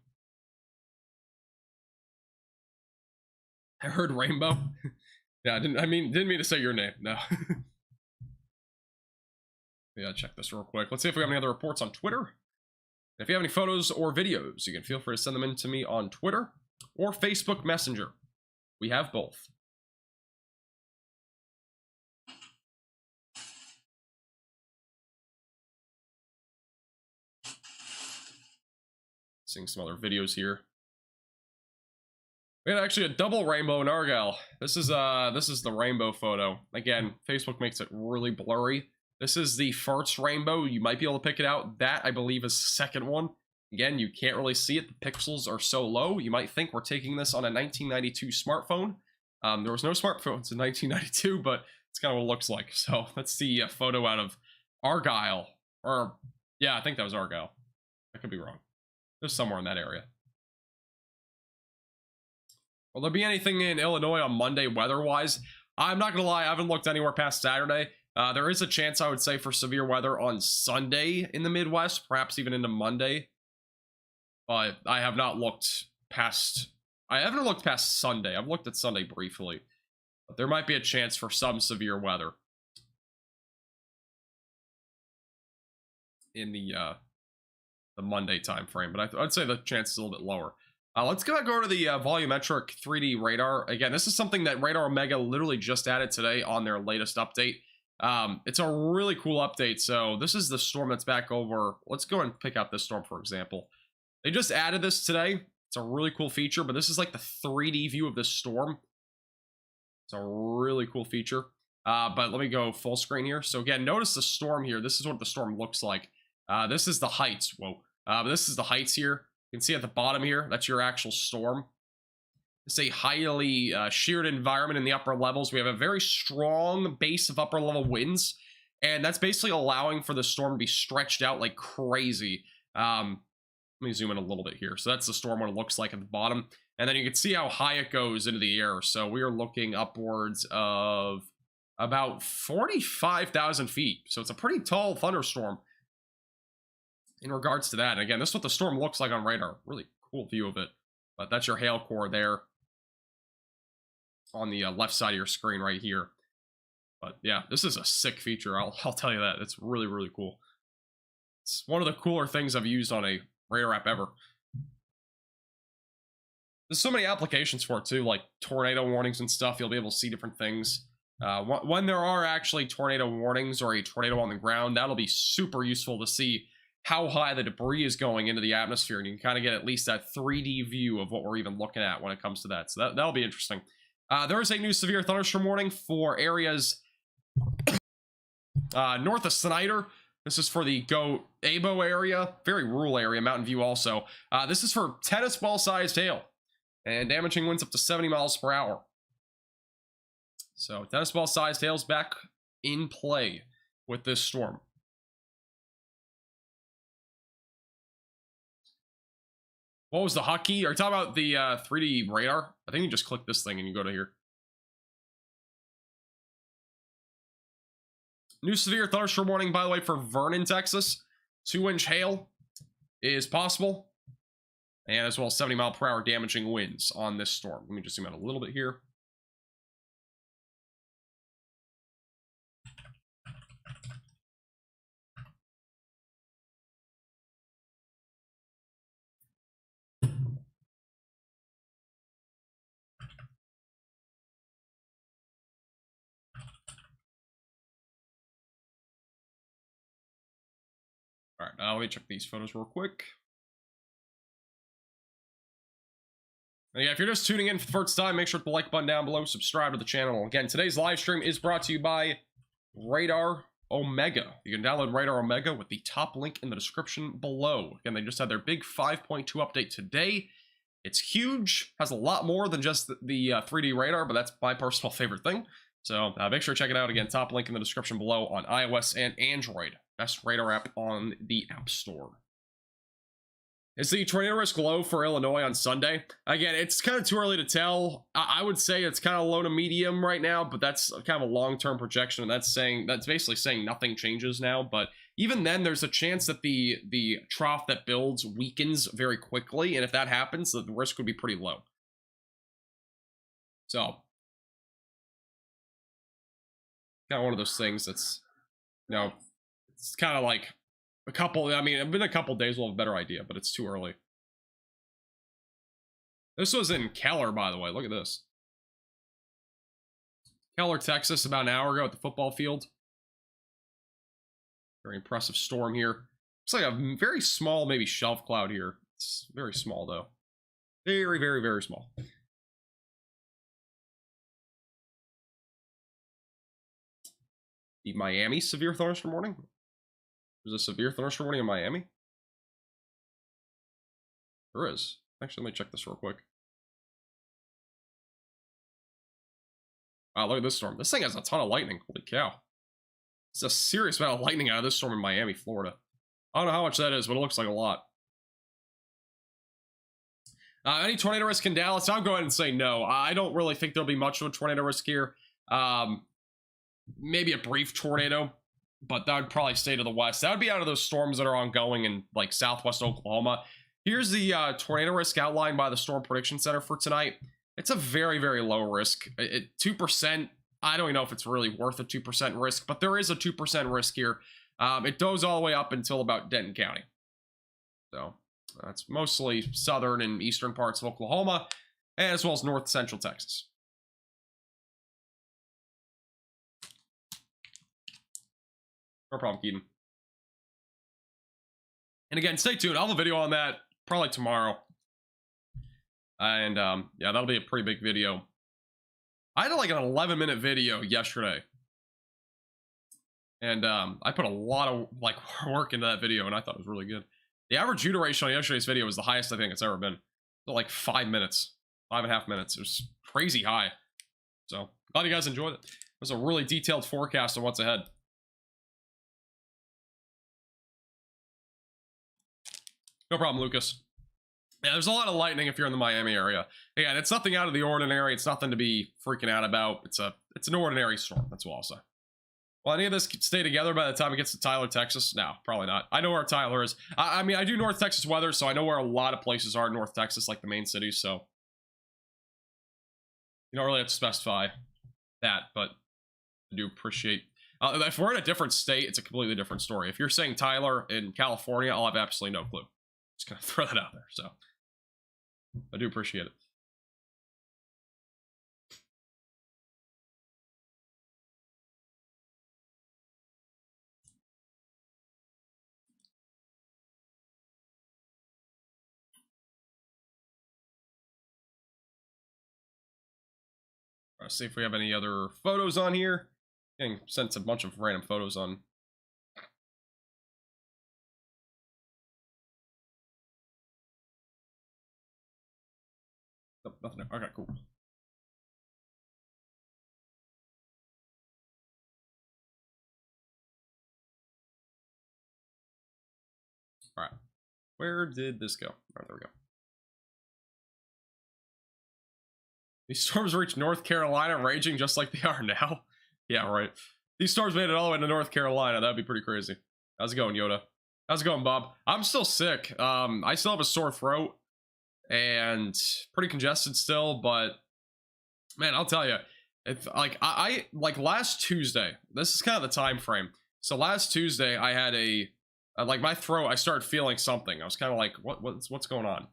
I heard Rainbow. Yeah, didn't mean to say your name. No. Yeah, check this real quick. Let's see if we have any other reports on Twitter. If you have any photos or videos, you can feel free to send them in to me on Twitter or Facebook Messenger. We have both. Seeing some other videos here. We had actually a double rainbow in Argyle. This is the rainbow photo. Again, Facebook makes it really blurry. This is the first rainbow. You might be able to pick it out. That, I believe, is the second one. Again, you can't really see it. The pixels are so low. You might think we're taking this on a 1992 smartphone. There was no smartphones in 1992, but it's kind of what it looks like. So let's see a photo out of Argyle. Or, yeah, I think that was Argyle. I could be wrong. Just somewhere in that area. Will there be anything in Illinois on Monday weather-wise? I'm not going to lie, I haven't looked anywhere past Saturday. There is a chance, I would say, for severe weather on Sunday in the Midwest, perhaps even into Monday. But I have not looked past... I haven't looked past Sunday. I've looked at Sunday briefly. But there might be a chance for some severe weather in the Monday time frame. But I'd say the chance is a little bit lower. Let's go to the volumetric 3D radar. Again, this is something that Radar Omega literally just added today on their latest update. It's a really cool update. So this is the storm that's back over. Let's go and pick out this storm, for example. They just added this today. It's a really cool feature, but this is like the 3D view of this storm. It's a really cool feature. But let me go full screen here. So again, notice the storm here. This is what the storm looks like. This is the heights. Whoa. This is the heights here. You can see at the bottom here, that's your actual storm. It's a highly sheared environment in the upper levels. We have a very strong base of upper level winds, and that's basically allowing for the storm to be stretched out like crazy. Let me zoom in a little bit here. So that's the storm, what it looks like at the bottom. And then you can see how high it goes into the air. So we are looking upwards of about 45,000 feet. So it's a pretty tall thunderstorm in regards to that. And again, this is what the storm looks like on radar. Really cool view of it. But that's your hail core there on the left side of your screen right here. But yeah, this is a sick feature. I'll tell you that. It's really, really cool. It's one of the cooler things I've used on a radar app ever. There's so many applications for it too, like tornado warnings and stuff. You'll be able to see different things. When there are actually tornado warnings or a tornado on the ground, that'll be super useful to see how high the debris is going into the atmosphere, and you can kind of get at least that 3D view of what we're even looking at when it comes to that. So that'll be interesting. There is a new severe thunderstorm warning for areas north of Snyder. This is for the Go Abo area, very rural area, Mountain View also. This is for tennis ball-sized hail and damaging winds up to 70 miles per hour. So tennis ball-sized hail's back in play with this storm. What was the hotkey? Are you talking about the 3D radar? I think you just click this thing and you go to here. New severe thunderstorm warning, by the way, for Vernon, Texas. 2-inch hail is possible. And as well as 70 mile per hour damaging winds on this storm. Let me just zoom out a little bit here. All right, now let me check these photos real quick. And yeah, if you're just tuning in for the first time, make sure to hit the like button down below, subscribe to the channel. Again, today's live stream is brought to you by Radar Omega. You can download Radar Omega with the top link in the description below. Again, they just had their big 5.2 update today. It's huge, has a lot more than just the 3D radar, but that's my personal favorite thing. So make sure to check it out. Again, top link in the description below on iOS and Android. Best radar app on the App Store. Is the tornado risk low for Illinois on Sunday? Again, it's kind of too early to tell. I would say it's kind of low to medium right now, but that's kind of a long-term projection. And that's basically saying nothing changes now. But even then, there's a chance that the trough that builds weakens very quickly. And if that happens, the risk would be pretty low. So, kind of one of those things that's, you know, it's kind of like a couple, I mean, in a couple days we'll have a better idea, but it's too early. This was in Keller, by the way. Look at this. Keller, Texas, about an hour ago at the football field. Very impressive storm here. Looks like a very small, maybe shelf cloud here. It's very small, though. Very, very, very small. The Miami severe thunderstorm warning. There's a severe thunderstorm warning in Miami? There is. Actually, let me check this real quick. Wow, look at this storm. This thing has a ton of lightning. Holy cow. It's a serious amount of lightning out of this storm in Miami, Florida. I don't know how much that is, but it looks like a lot. Any tornado risk in Dallas? I'll go ahead and say no. I don't really think there'll be much of a tornado risk here. Maybe a brief tornado, but that would probably stay to the west. That would be out of those storms that are ongoing in like southwest Oklahoma. Here's the tornado risk outlined by the Storm Prediction Center for tonight. It's a very, very low risk. 2%, I don't even know if it's really worth a 2% risk, but there is a 2% risk here. It goes all the way up until about Denton County. So It's mostly southern and eastern parts of Oklahoma, as well as north central Texas. No problem, Keaton. And again, stay tuned. I'll have a video on that probably tomorrow. And yeah, that'll be a pretty big video. I had like an 11-minute video yesterday. And I put a lot of like work into that video, and I thought it was really good. The average view duration on yesterday's video was the highest I think it's ever been. Like 5 minutes, 5.5 minutes. It was crazy high. So glad you guys enjoyed it. It was a really detailed forecast on what's ahead. No problem, Lucas. Yeah, there's a lot of lightning if you're in the Miami area. Again, it's nothing out of the ordinary. It's nothing to be freaking out about. It's an ordinary storm. That's what I'll say. Will any of this stay together by the time it gets to Tyler, Texas? No, probably not. I know where Tyler is. I mean, I do North Texas weather, so I know where a lot of places are in North Texas, like the main cities, so you don't really have to specify that, but I do appreciate... if we're in a different state, it's a completely different story. If you're saying Tyler in California, I'll have absolutely no clue. Just gonna throw that out there, so I do appreciate it. Let's see if we have any other photos on here. Getting sent a bunch of random photos on. Oh, nothing. Okay, cool. All right. Where did this go? All right, there we go. These storms reach North Carolina, raging just like they are now. Yeah, right. These storms made it all the way to North Carolina. That'd be pretty crazy. How's it going, Yoda? How's it going, Bob? I'm still sick. I still have a sore throat and pretty congested still, but man, I'll tell you, if like I like last Tuesday. This is kind of the time frame. So last Tuesday, I had like my throat. I started feeling something. I was kind of like, what's going on?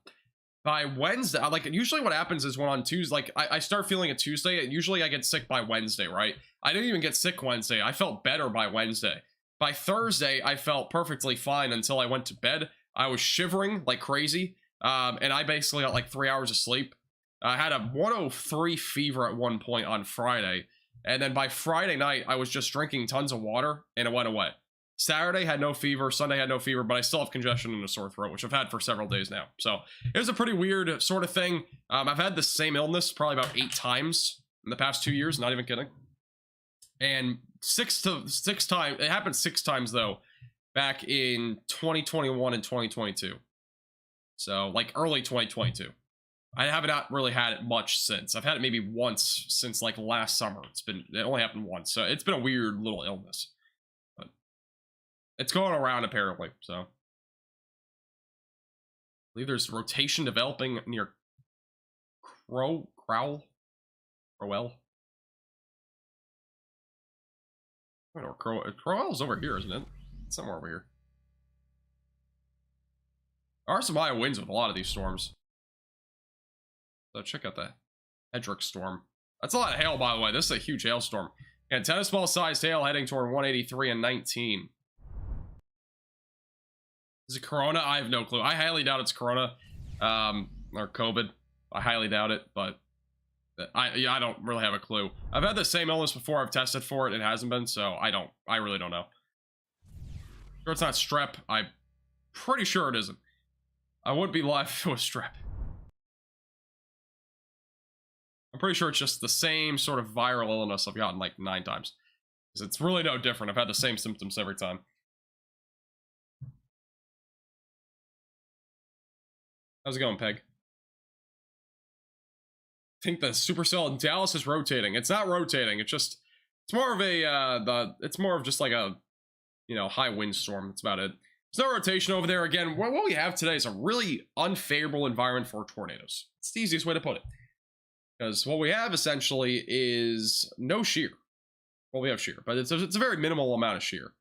By Wednesday, like usually what happens is when on Tuesday, like I start feeling it Tuesday, and usually I get sick by Wednesday, right? I didn't even get sick Wednesday. I felt better by Wednesday. By Thursday, I felt perfectly fine until I went to bed. I was shivering like crazy, and I basically got like 3 hours of sleep. I had a 103 fever at one point on Friday, and then by Friday night, I was just drinking tons of water, and it went away. Saturday had no fever, Sunday had no fever, but I still have congestion and a sore throat, which I've had for several days now. So it was a pretty weird sort of thing. I've had the same illness probably about 8 times in the past 2 years, not even kidding. And it happened 6 times though, back in 2021 and 2022. So like early 2022. I have not really had it much since. I've had it maybe once since like last summer. It only happened once. So it's been a weird little illness. It's going around apparently, so. I believe there's rotation developing near Crowell? I don't know where Crowell's over here, isn't it? It's somewhere over here. There are some high winds with a lot of these storms. So check out the Hedrick storm. That's a lot of hail, by the way. This is a huge hailstorm. And tennis ball sized hail heading toward 183 and 19. Is it Corona? I have no clue. I highly doubt it's Corona or COVID. I highly doubt it, but I don't really have a clue. I've had the same illness before. I've tested for it. It hasn't been, so I really don't know. Sure it's not strep. I'm pretty sure it isn't. I wouldn't be live if it was strep. I'm pretty sure it's just the same sort of viral illness I've gotten like 9 times. Because it's really no different. I've had the same symptoms every time. How's it going, Peg? I think the supercell in Dallas is rotating. It's not rotating. It's more of a it's more of just like a, you know, high wind storm. That's about it. There's no rotation over there. Again, what we have today is a really unfavorable environment for tornadoes. It's the easiest way to put it. Because what we have essentially is no shear. Well, we have shear, but it's a very minimal amount of shear.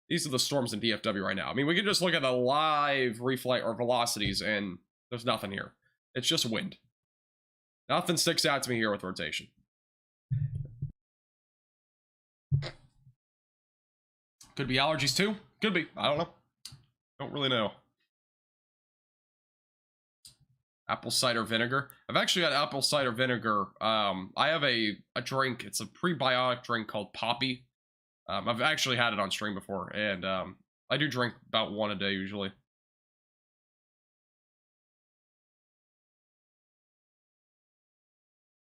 These are the storms in DFW right now. I mean, we can just look at the live reflight or velocities, and there's nothing here. It's just wind. Nothing sticks out to me here with rotation. Could be allergies too. Could be. I don't know. Don't really know. Apple cider vinegar. I've actually got apple cider vinegar. I have a drink. It's a prebiotic drink called Poppy. I've actually had it on stream before, and I do drink about one a day usually.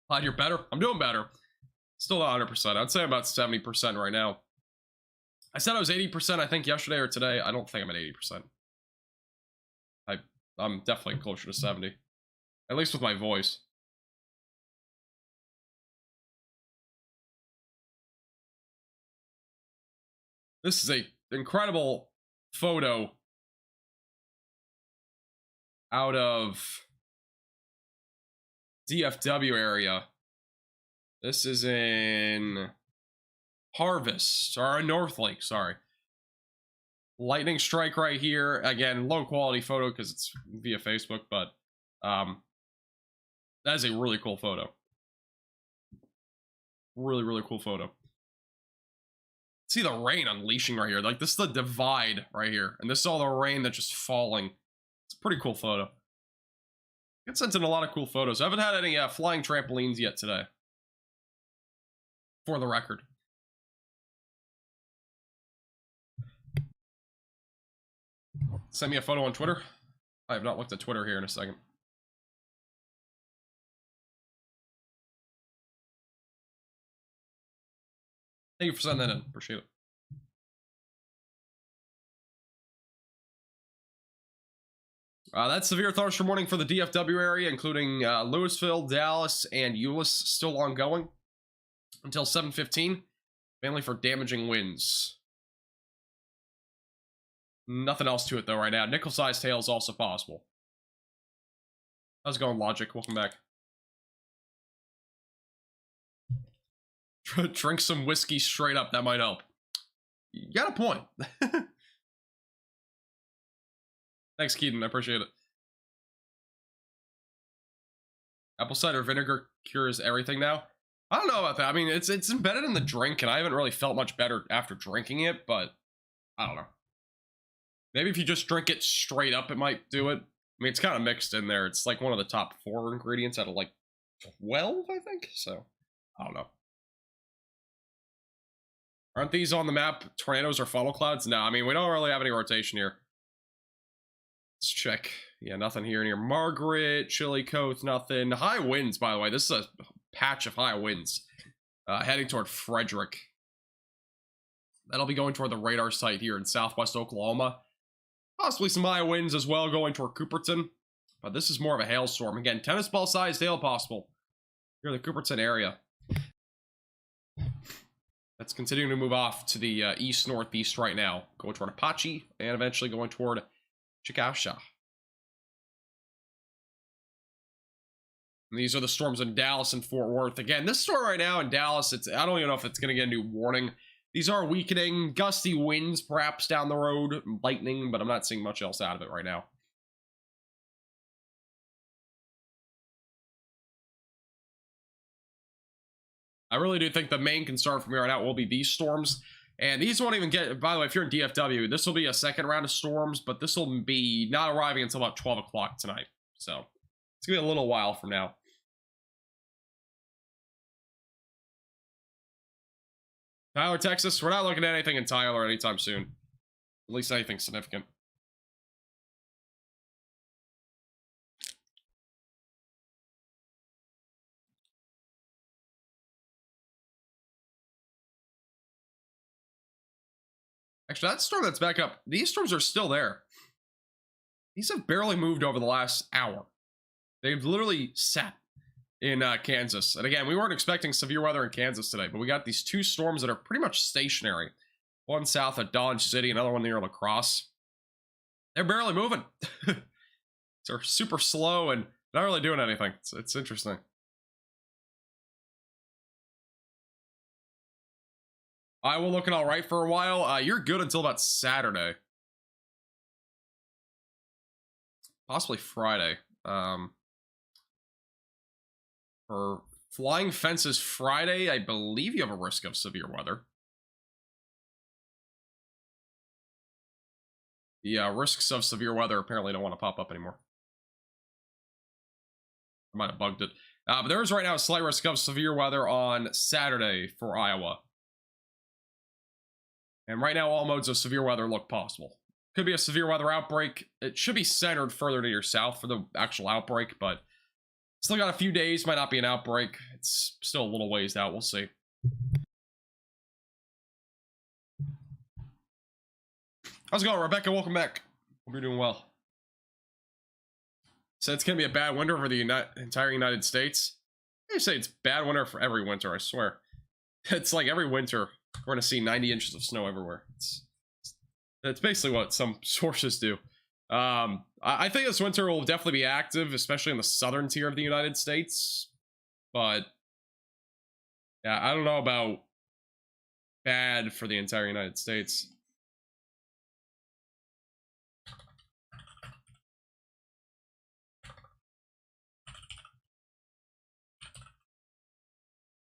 Glad you're better. I'm doing better. Still not 100%. I'd say I'm about 70% right now. I said I was 80%, I think, yesterday or today. I don't think I'm at 80%. I'm definitely closer to 70. At least with my voice. This is a incredible photo out of DFW area. This is in Harvest, or North Lake, sorry. Lightning strike right here. Again, low quality photo because it's via Facebook, but that is a really cool photo. Really, really cool photo. See the rain unleashing right here. Like, this is the divide right here. And this is all the rain that's just falling. It's a pretty cool photo. Get sent in a lot of cool photos. I haven't had any flying trampolines yet today. For the record. Send me a photo on Twitter. I have not looked at Twitter here in a second. Thank you for sending that in. Appreciate it. That's severe thunderstorm warning for the DFW area, including Louisville, Dallas, and Euless, still ongoing until 7:15, mainly for damaging winds. Nothing else to it, though, right now. Nickel-sized hail is also possible. How's it going, Logic? Welcome back. Drink some whiskey straight up. That might help. You got a point. Thanks, Keaton. I appreciate it. Apple cider vinegar cures everything now. I don't know about that. I mean, it's embedded in the drink, and I haven't really felt much better after drinking it, but I don't know. Maybe if you just drink it straight up, it might do it. I mean, it's kind of mixed in there. It's like one of the top 4 ingredients out of like 12, I think. So, I don't know. Aren't these on the map tornadoes or funnel clouds? No, I mean, we don't really have any rotation here. Let's check. Yeah, nothing here near Margaret, Chillicothe, nothing. High winds, by the way. This is a patch of high winds heading toward Frederick. That'll be going toward the radar site here in southwest Oklahoma. Possibly some high winds as well going toward Cooperton. But this is more of a hailstorm. Again, tennis ball sized hail possible here in the Cooperton area. That's continuing to move off to the east-northeast right now. Going toward Apache and eventually going toward Chickasha. And these are the storms in Dallas and Fort Worth. Again, this storm right now in Dallas, I don't even know if it's going to get a new warning. These are weakening, gusty winds perhaps down the road, lightning, but I'm not seeing much else out of it right now. I really do think the main concern from here on out will be these storms. And these won't even get, by the way, if you're in DFW, this will be a second round of storms, but this will be not arriving until about 12 o'clock tonight. So it's going to be a little while from now. Tyler, Texas, we're not looking at anything in Tyler anytime soon. At least anything significant. Actually, that storm that's back up, these storms are still there. These have barely moved over the last hour. They've literally sat in Kansas. And again, we weren't expecting severe weather in Kansas today, but we got these 2 storms that are pretty much stationary. One south of Dodge City, another one near La Crosse. They're barely moving. They're super slow and not really doing anything. It's interesting. Iowa looking all right for a while. You're good until about Saturday. Possibly Friday. For flying fences Friday, I believe you have a risk of severe weather. Yeah, risks of severe weather apparently don't want to pop up anymore. I might have bugged it. But there is right now a slight risk of severe weather on Saturday for Iowa. And right now, all modes of severe weather look possible. Could be a severe weather outbreak. It should be centered further to your south for the actual outbreak, but still got a few days. Might not be an outbreak. It's still a little ways out. We'll see. How's it going, Rebecca? Welcome back. Hope you're doing well. So it's going to be a bad winter for the entire United States. I say it's bad winter for every winter, I swear. It's like every winter, we're going to see 90 inches of snow everywhere. That's basically what some sources do. I think this winter will definitely be active, especially in the southern tier of the United States. But, yeah, I don't know about bad for the entire United States.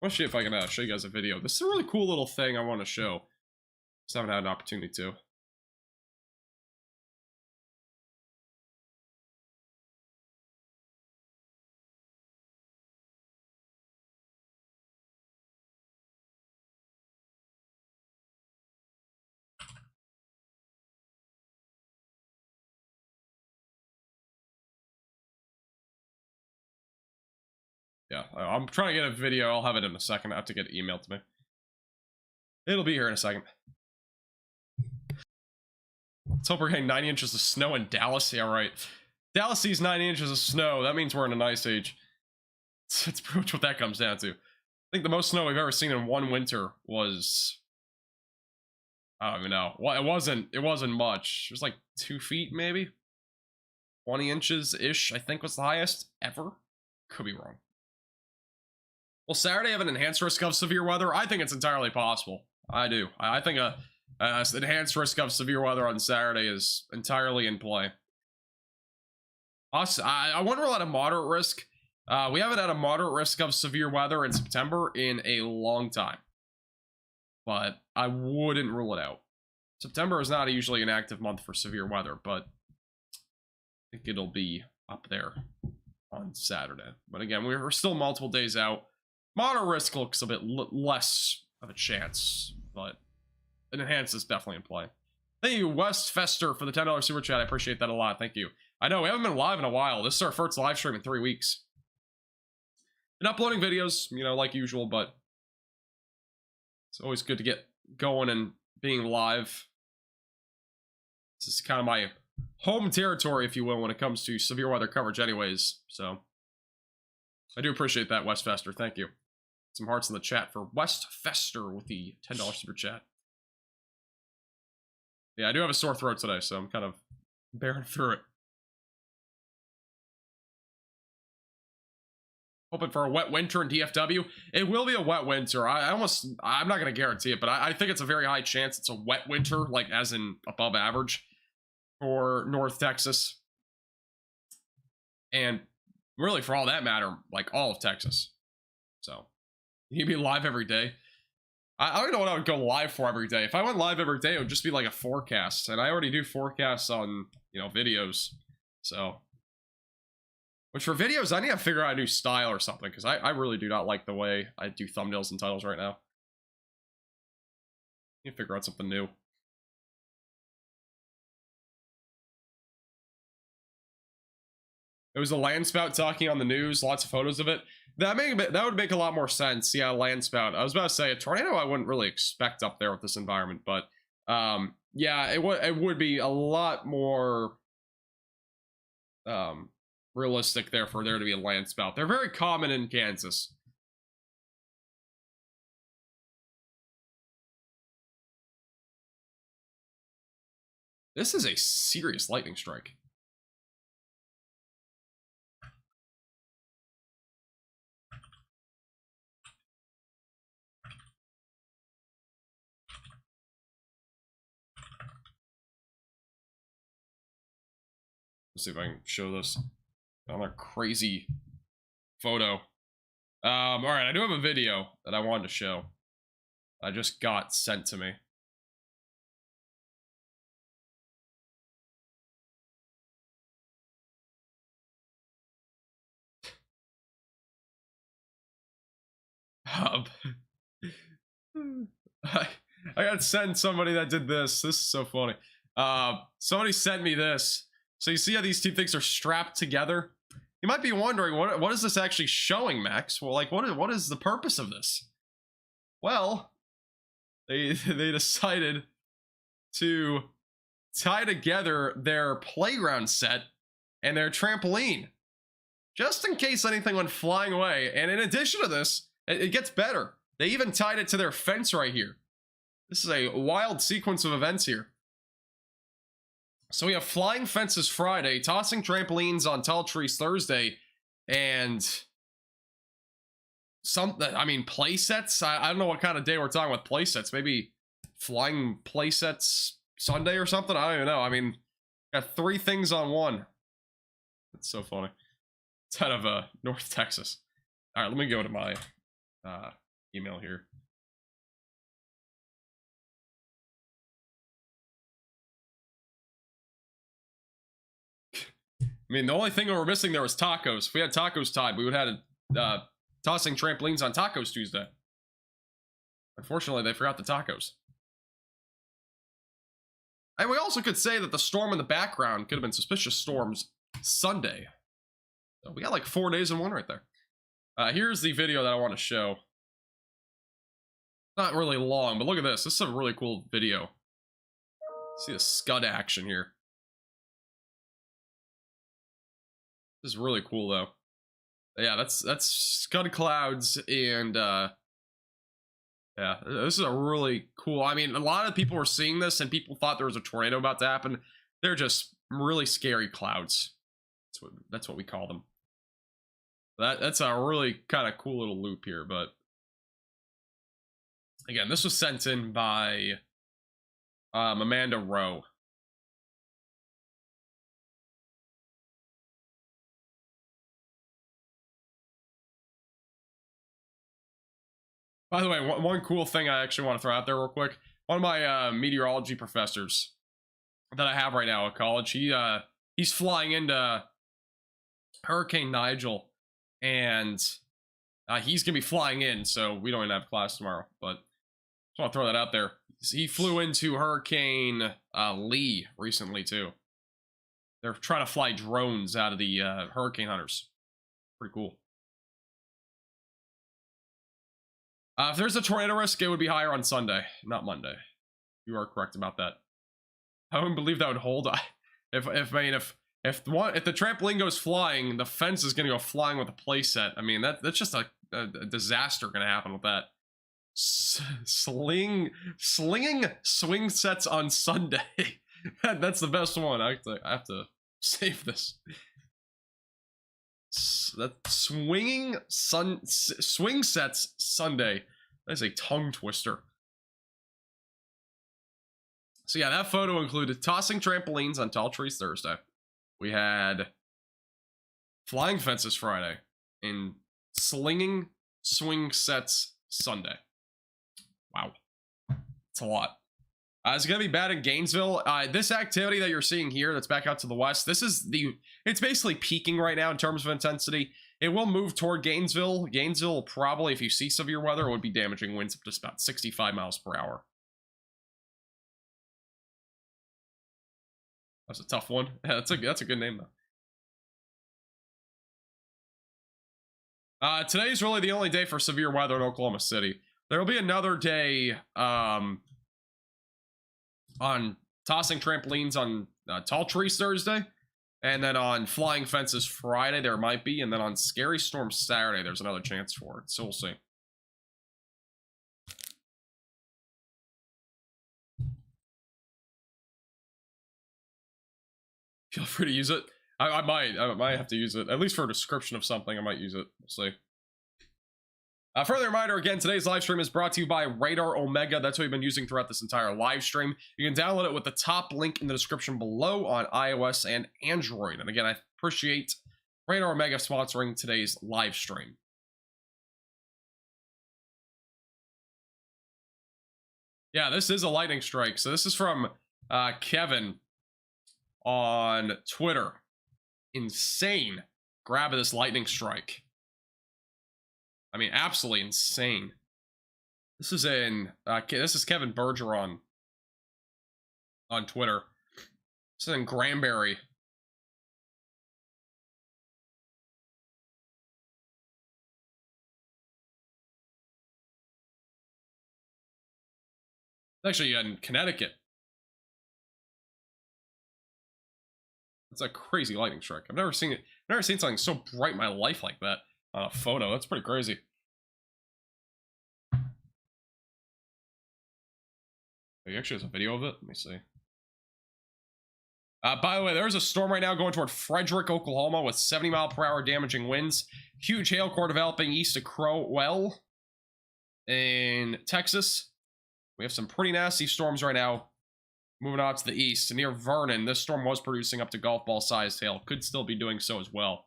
I want to see if I can show you guys a video. This is a really cool little thing I want to show. Just haven't had an opportunity to. Yeah, I'm trying to get a video. I'll have it in a second. I have to get it emailed to me. It'll be here in a second. Let's hope we're getting 90 inches of snow in Dallas. Yeah, right. Dallas sees 90 inches of snow. That means we're in an ice age. That's pretty much what that comes down to. I think the most snow we've ever seen in one winter was... I don't even know. Well, it wasn't much. It was like 2 feet, maybe? 20 inches-ish, I think was the highest ever. Could be wrong. Will Saturday have an enhanced risk of severe weather? I think it's entirely possible. I do. I think an enhanced risk of severe weather on Saturday is entirely in play. I wonder about a moderate risk. We haven't had a moderate risk of severe weather in September in a long time. But I wouldn't rule it out. September is not usually an active month for severe weather, but I think it'll be up there on Saturday. But again, we're still multiple days out. Moderate risk looks a bit less of a chance, but an enhanced is definitely in play. Thank you, West Fester, for the $10 super chat. I appreciate that a lot. Thank you. I know we haven't been live in a while. This is our first live stream in 3 weeks. Been uploading videos, you know, like usual, but it's always good to get going and being live. This is kind of my home territory, if you will, when it comes to severe weather coverage anyways. So I do appreciate that, West Fester. Thank you. Some hearts in the chat for West Fester with the $10 super chat. Yeah, I do have a sore throat today, so I'm kind of bearing through it. Hoping for a wet winter in DFW. It will be a wet winter. I'm not going to guarantee it, but I think it's a very high chance it's a wet winter, like as in above average for North Texas. And really, for all that matter, like all of Texas. So, you'd be live every day. I don't know what I would go live for every day. If I went live every day, it would just be like a forecast. And I already do forecasts on, you know, videos. So, which for videos, I need to figure out a new style or something. Because I really do not like the way I do thumbnails and titles right now. I need to figure out something new. It was a land spout talking on the news, lots of photos of it. That would make a lot more sense. Yeah, land spout. I was about to say a tornado I wouldn't really expect up there with this environment, but yeah, it would be a lot more realistic there for there to be a land spout. They're very common in Kansas. This is a serious lightning strike. Let's see if I can show this. Another crazy photo. All right, I do have a video that I wanted to show. I just got sent to me. I got sent somebody that did this. This is so funny. Somebody sent me this. So you see how these two things are strapped together? You might be wondering, what is this actually showing, Max? Well, like, what is the purpose of this? Well, they decided to tie together their playground set and their trampoline, just in case anything went flying away. And in addition to this, it gets better. They even tied it to their fence right here. This is a wild sequence of events here. So we have flying fences Friday, tossing trampolines on tall trees Thursday, and play sets. I don't know what kind of day we're talking with play sets. Maybe flying play sets Sunday or something. I don't even know. I mean, got 3 things on one. That's so funny. It's out of North Texas. All right, let me go to my email here. I mean, the only thing we were missing there was tacos. If we had tacos tied, we would have had tossing trampolines on Tacos Tuesday. Unfortunately, they forgot the tacos. And we also could say that the storm in the background could have been Suspicious Storms Sunday. So we got like 4 days in one right there. Here's the video that I want to show. Not really long, but look at this. This is a really cool video. See the scud action here. This is really cool though. Yeah, that's scud clouds, and yeah, this is a really cool. I mean, a lot of people were seeing this and people thought there was a tornado about to happen. They're just really scary clouds. That's what we call them. That's a really kind of cool little loop here, but again, this was sent in by Amanda Rowe. By the way, one cool thing I actually want to throw out there real quick. One of my meteorology professors that I have right now at college, he's flying into Hurricane Nigel, and he's gonna be flying in, so we don't even have class tomorrow. But just want to throw that out there. He flew into Hurricane Lee recently too. They're trying to fly drones out of the hurricane hunters. Pretty cool. If there's a tornado risk, it would be higher on Sunday, not Monday. You are correct about that. I wouldn't believe that would hold. If the trampoline goes flying, the fence is gonna go flying with a playset. I mean, that's just a disaster gonna happen with that. Slinging swing sets on Sunday. That's the best one. I have to save this. That swing sets Sunday. That is a tongue twister. So yeah, that photo included tossing trampolines on tall trees Thursday. We had flying fences Friday and slinging swing sets Sunday. Wow, it's a lot. It's gonna be bad in Gainesville. This activity that you're seeing here, that's back out to the west, it's basically peaking right now in terms of intensity. It will move toward Gainesville. Gainesville probably, if you see severe weather, it would be damaging winds up to about 65 miles per hour. That's a tough one. Yeah, that's a good name though. Today's really the only day for severe weather in Oklahoma City. There will be another day on tossing trampolines on tall trees Thursday, and then on flying fences Friday there might be, and then on scary storm Saturday there's another chance for it. So we'll see. Feel free to use it. I might have to use it, at least for a description of something. I might use it. We'll see. Further reminder, again, today's live stream is brought to you by Radar Omega. That's what we've been using throughout this entire live stream. You can download it with the top link in the description below on iOS and Android. And again, I appreciate Radar Omega sponsoring today's live stream. Yeah, this is a lightning strike. So this is from Kevin on Twitter. Insane grab of this lightning strike. I mean, absolutely insane. This is this is Kevin Bergeron on Twitter. This is in Granbury. It's actually in Connecticut. It's a crazy lightning strike. I've never seen something so bright in my life like that on a photo. That's pretty crazy. He actually has a video of it. Let me see. By the way, there's a storm right now going toward Frederick, Oklahoma with 70-mile-per-hour damaging winds. Huge hail core developing east of Crowell in Texas. We have some pretty nasty storms right now. Moving out to the east, near Vernon. This storm was producing up to golf ball-sized hail. Could still be doing so as well.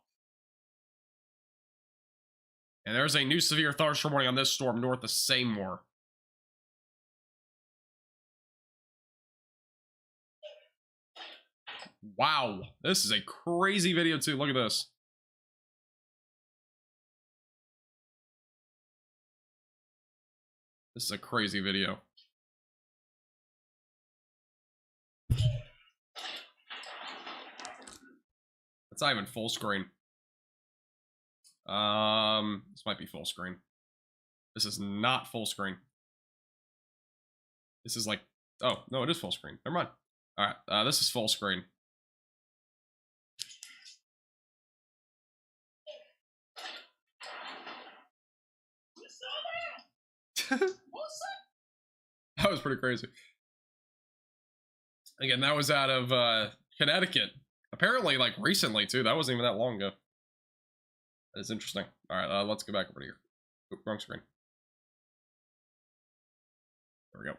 And there's a new severe thunderstorm warning on this storm north of Seymour. Wow, this is a crazy video too. Look at this. This is a crazy video. It's not even full screen. This might be full screen. This is not full screen. This is like, oh, no, it is full screen. Never mind. All right, this is full screen. That was pretty crazy. Again, that was out of Connecticut. Apparently, like, recently, too. That wasn't even that long ago. That is interesting. All right, let's go back over here. Oop, wrong screen. There we go.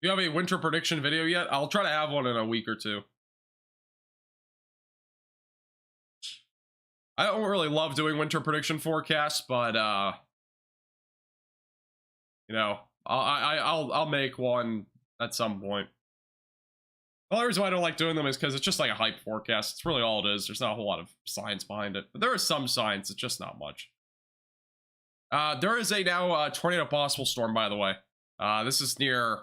Do you have a winter prediction video yet? I'll try to have one in a week or two. I don't really love doing winter prediction forecasts, but you know, I'll make one at some point. The only reason why I don't like doing them is because it's just like a hype forecast. It's really all it is. There's not a whole lot of science behind it, but there is some science. It's just not much. There is a now tornado possible storm, by the way. This is near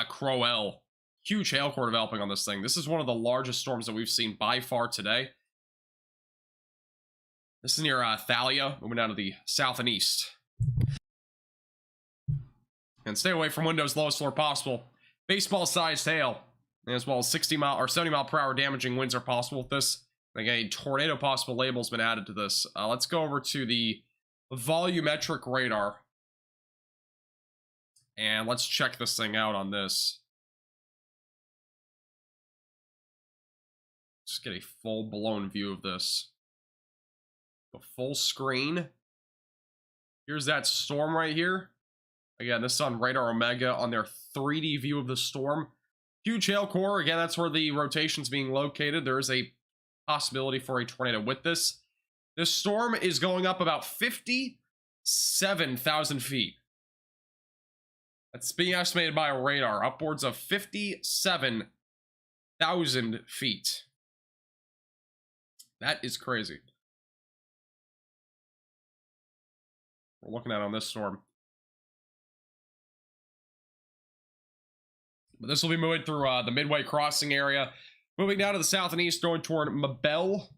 Crowell. Huge hail core developing on this thing. This is one of the largest storms that we've seen by far today. This is near Thalia, moving down to the south and east. And stay away from windows, lowest floor possible. Baseball-sized hail, as well as 60-mile or 70-mile-per-hour damaging winds are possible with this. Again, tornado possible label's been added to this. Let's go over to the volumetric radar. And let's check this thing out on this. Just get a full-blown view of this. A full screen. Here's that storm right here. Again, this is on Radar Omega on their 3D view of the storm. Huge hail core. Again, that's where the rotation's being located. There is a possibility for a tornado with this. This storm is going up about 57,000 feet. That's being estimated by a radar. Upwards of 57,000 feet. That is crazy. We're looking at on this storm. But this will be moving through the Midway Crossing area. Moving down to the south and east, going toward Mabel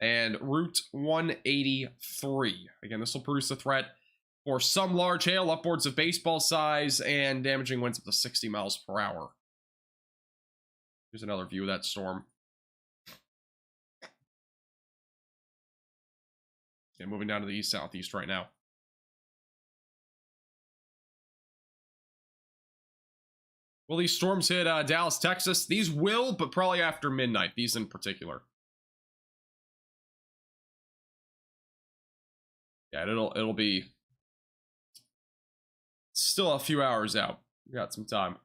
and Route 183. Again, this will produce a threat for some large hail, upwards of baseball size, and damaging winds up to 60 miles per hour. Here's another view of that storm. Okay, moving down to the east-southeast right now. Will these storms hit Dallas, Texas? These will, but probably after midnight. These in particular. Yeah, it'll be still a few hours out. We got some time.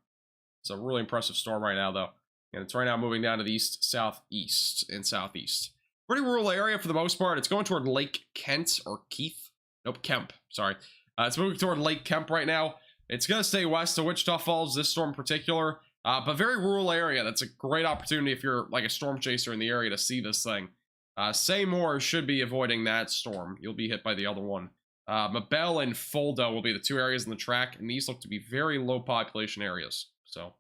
It's a really impressive storm right now, though. And it's right now moving down to the east, southeast, and southeast. Pretty rural area for the most part. It's going toward Lake Kent or Keith. Nope, Kemp. Sorry. It's moving toward Lake Kemp right now. It's going to stay west of Wichita Falls, this storm in particular. But very rural area. That's a great opportunity if you're like a storm chaser in the area to see this thing. Seymour should be avoiding that storm. You'll be hit by the other one. Mabel and Fulda will be the two areas in the track, and these look to be very low population areas. So,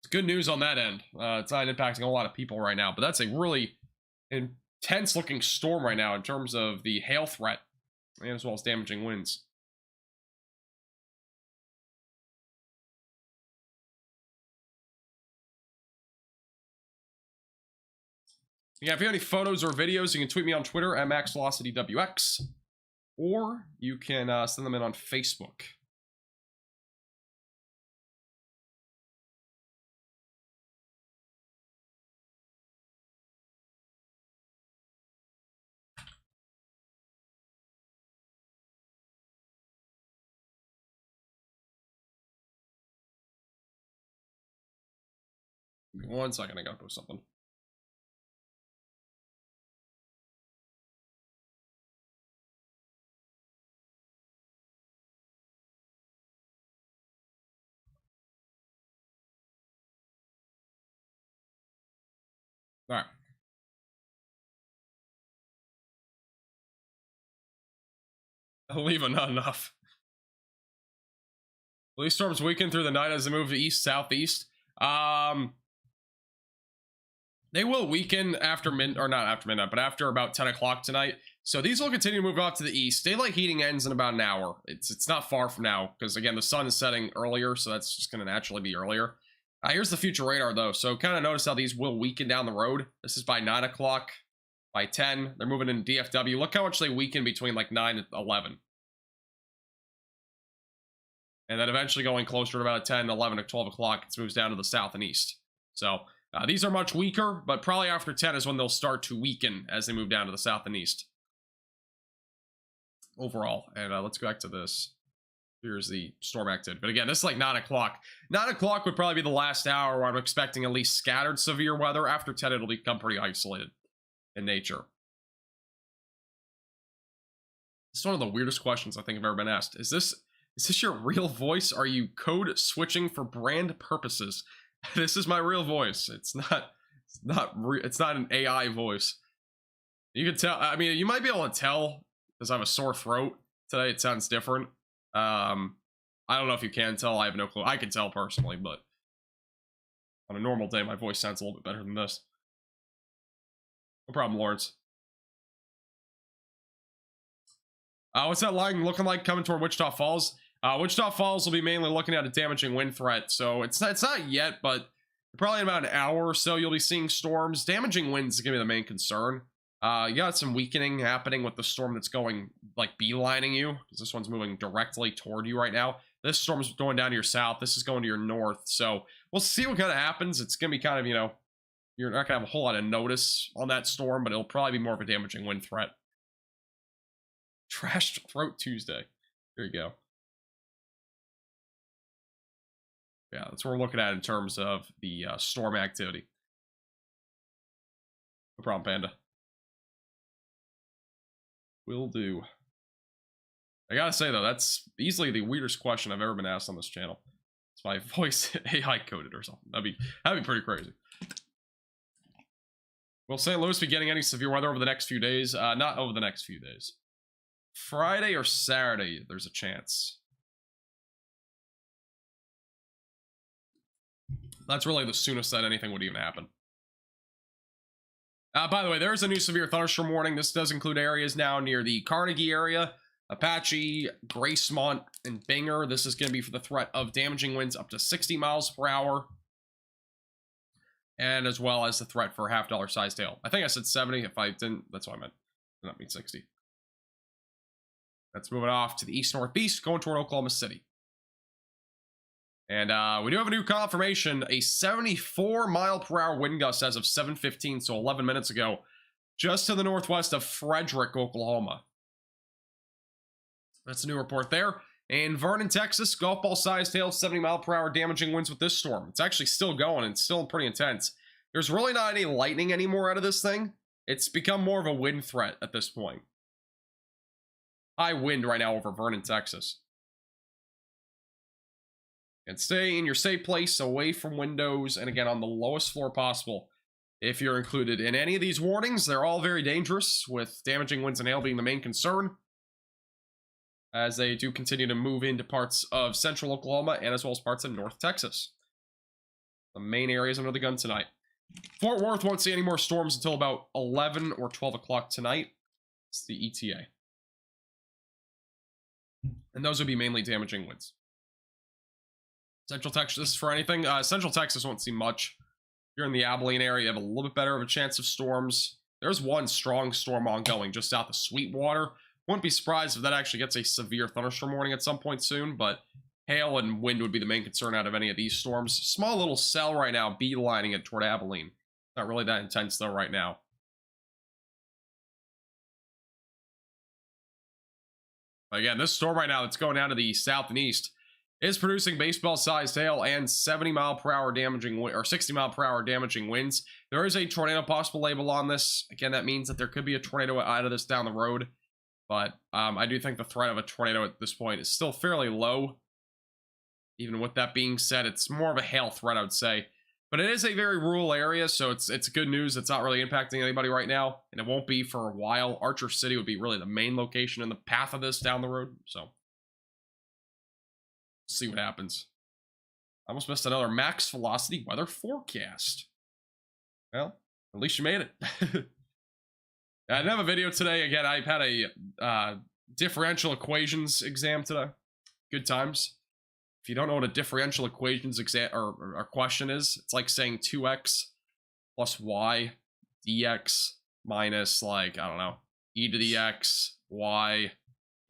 it's good news on that end. It's not impacting a lot of people right now, but that's a really intense looking storm right now in terms of the hail threat, and as well as damaging winds. Yeah, if you have any photos or videos, you can tweet me on Twitter at MaxVelocityWX, or you can send them in on Facebook. Give me 1 second, I gotta post something. All right. I'll leave it not enough. Will these storms weaken through the night as they move to east, southeast? They will weaken after not after midnight, but after about 10 o'clock tonight. So these will continue to move off to the east. Daylight heating ends in about an hour. It's not far from now, because again, the sun is setting earlier, so that's just going to naturally be earlier. Here's the future radar, though. So kind of notice how these will weaken down the road. This is by 9 o'clock. By 10, they're moving into DFW. Look how much they weaken between like 9 and 11. And then eventually going closer to about 10, 11, or 12 o'clock, it moves down to the south and east. So these are much weaker, but probably after 10 is when they'll start to weaken as they move down to the south and east. Overall. And let's go back to this. Here's the storm activity. But again, this is like 9 o'clock. 9 o'clock would probably be the last hour where I'm expecting at least scattered severe weather. After 10, it'll become pretty isolated in nature. It's one of the weirdest questions I think I've ever been asked. Is this your real voice? Are you code switching for brand purposes? This is my real voice. It's not an AI voice. You can tell. I mean, you might be able to tell because I have a sore throat today. It sounds different. I don't know if you can tell. I have no clue. I can tell personally, but on a normal day, my voice sounds a little bit better than this. No problem, Lawrence. What's that line looking like coming toward Wichita Falls? Wichita Falls will be mainly looking at a damaging wind threat, so it's not yet, but probably in about an hour or so you'll be seeing storms. Damaging winds is gonna be the main concern. You got some weakening happening with the storm that's going like beelining you, because this one's moving directly toward you right now. This storm's going down to your south. This is going to your north. So we'll see what kind of happens. It's gonna be kind of, you know, you're not gonna have a whole lot of notice on that storm, but it'll probably be more of a damaging wind threat. Trash Throat Tuesday. There you go. Yeah, that's what we're looking at in terms of the storm activity. No problem, Panda. Will do. I gotta say, though, that's easily the weirdest question I've ever been asked on this channel. It's my voice AI coded or something. That'd be pretty crazy. Will St. Louis be getting any severe weather over the next few days? Not over the next few days. Friday or Saturday, there's a chance. That's really the soonest that anything would even happen. By the way, there is a new severe thunderstorm warning. This does include areas now near the Carnegie area, Apache, Gracemont, and Binger. This is going to be for the threat of damaging winds up to 60 miles per hour. And as well as the threat for $half sized hail. I think I said 70. If I didn't, that's what I meant. I did not mean 60. That's moving off to the east-northeast, going toward Oklahoma City. And we do have a new confirmation, a 74-mile-per-hour wind gust as of 7:15, so 11 minutes ago, just to the northwest of Frederick, Oklahoma. That's a new report there. In Vernon, Texas, golf ball-sized hail, 70-mile-per-hour damaging winds with this storm. It's actually still going, and it's still pretty intense. There's really not any lightning anymore out of this thing. It's become more of a wind threat at this point. High wind right now over Vernon, Texas. And stay in your safe place, away from windows, and again, on the lowest floor possible. If you're included in any of these warnings, they're all very dangerous, with damaging winds and hail being the main concern, as they do continue to move into parts of central Oklahoma and as well as parts of North Texas. The main areas under the gun tonight. Fort Worth won't see any more storms until about 11 or 12 o'clock tonight. It's the ETA. And those would be mainly damaging winds. Central Texas for anything? Central Texas won't see much. If you're in the Abilene area, you have a little bit better of a chance of storms. There's one strong storm ongoing just south of Sweetwater. Wouldn't be surprised if that actually gets a severe thunderstorm warning at some point soon, but hail and wind would be the main concern out of any of these storms. Small little cell right now, beelining it toward Abilene. Not really that intense though right now. But again, this storm right now that's going down to the south and east is producing baseball-sized hail and 70-mile-per-hour damaging or 60-mile-per-hour damaging winds. There is a tornado possible label on this. Again, that means that there could be a tornado out of this down the road. But I do think the threat of a tornado at this point is still fairly low. Even with that being said, it's more of a hail threat, I would say. But it is a very rural area, so it's good news. It's not really impacting anybody right now, and it won't be for a while. Archer City would be really the main location in the path of this down the road, so see what happens. I almost missed another max velocity weather forecast. Well, at least you made it. I didn't have a video today. Again, I've had a differential equations exam today. Good times. If you don't know what a differential equations exam or question is, it's like saying 2x plus y dx minus, like, I don't know, e to the x y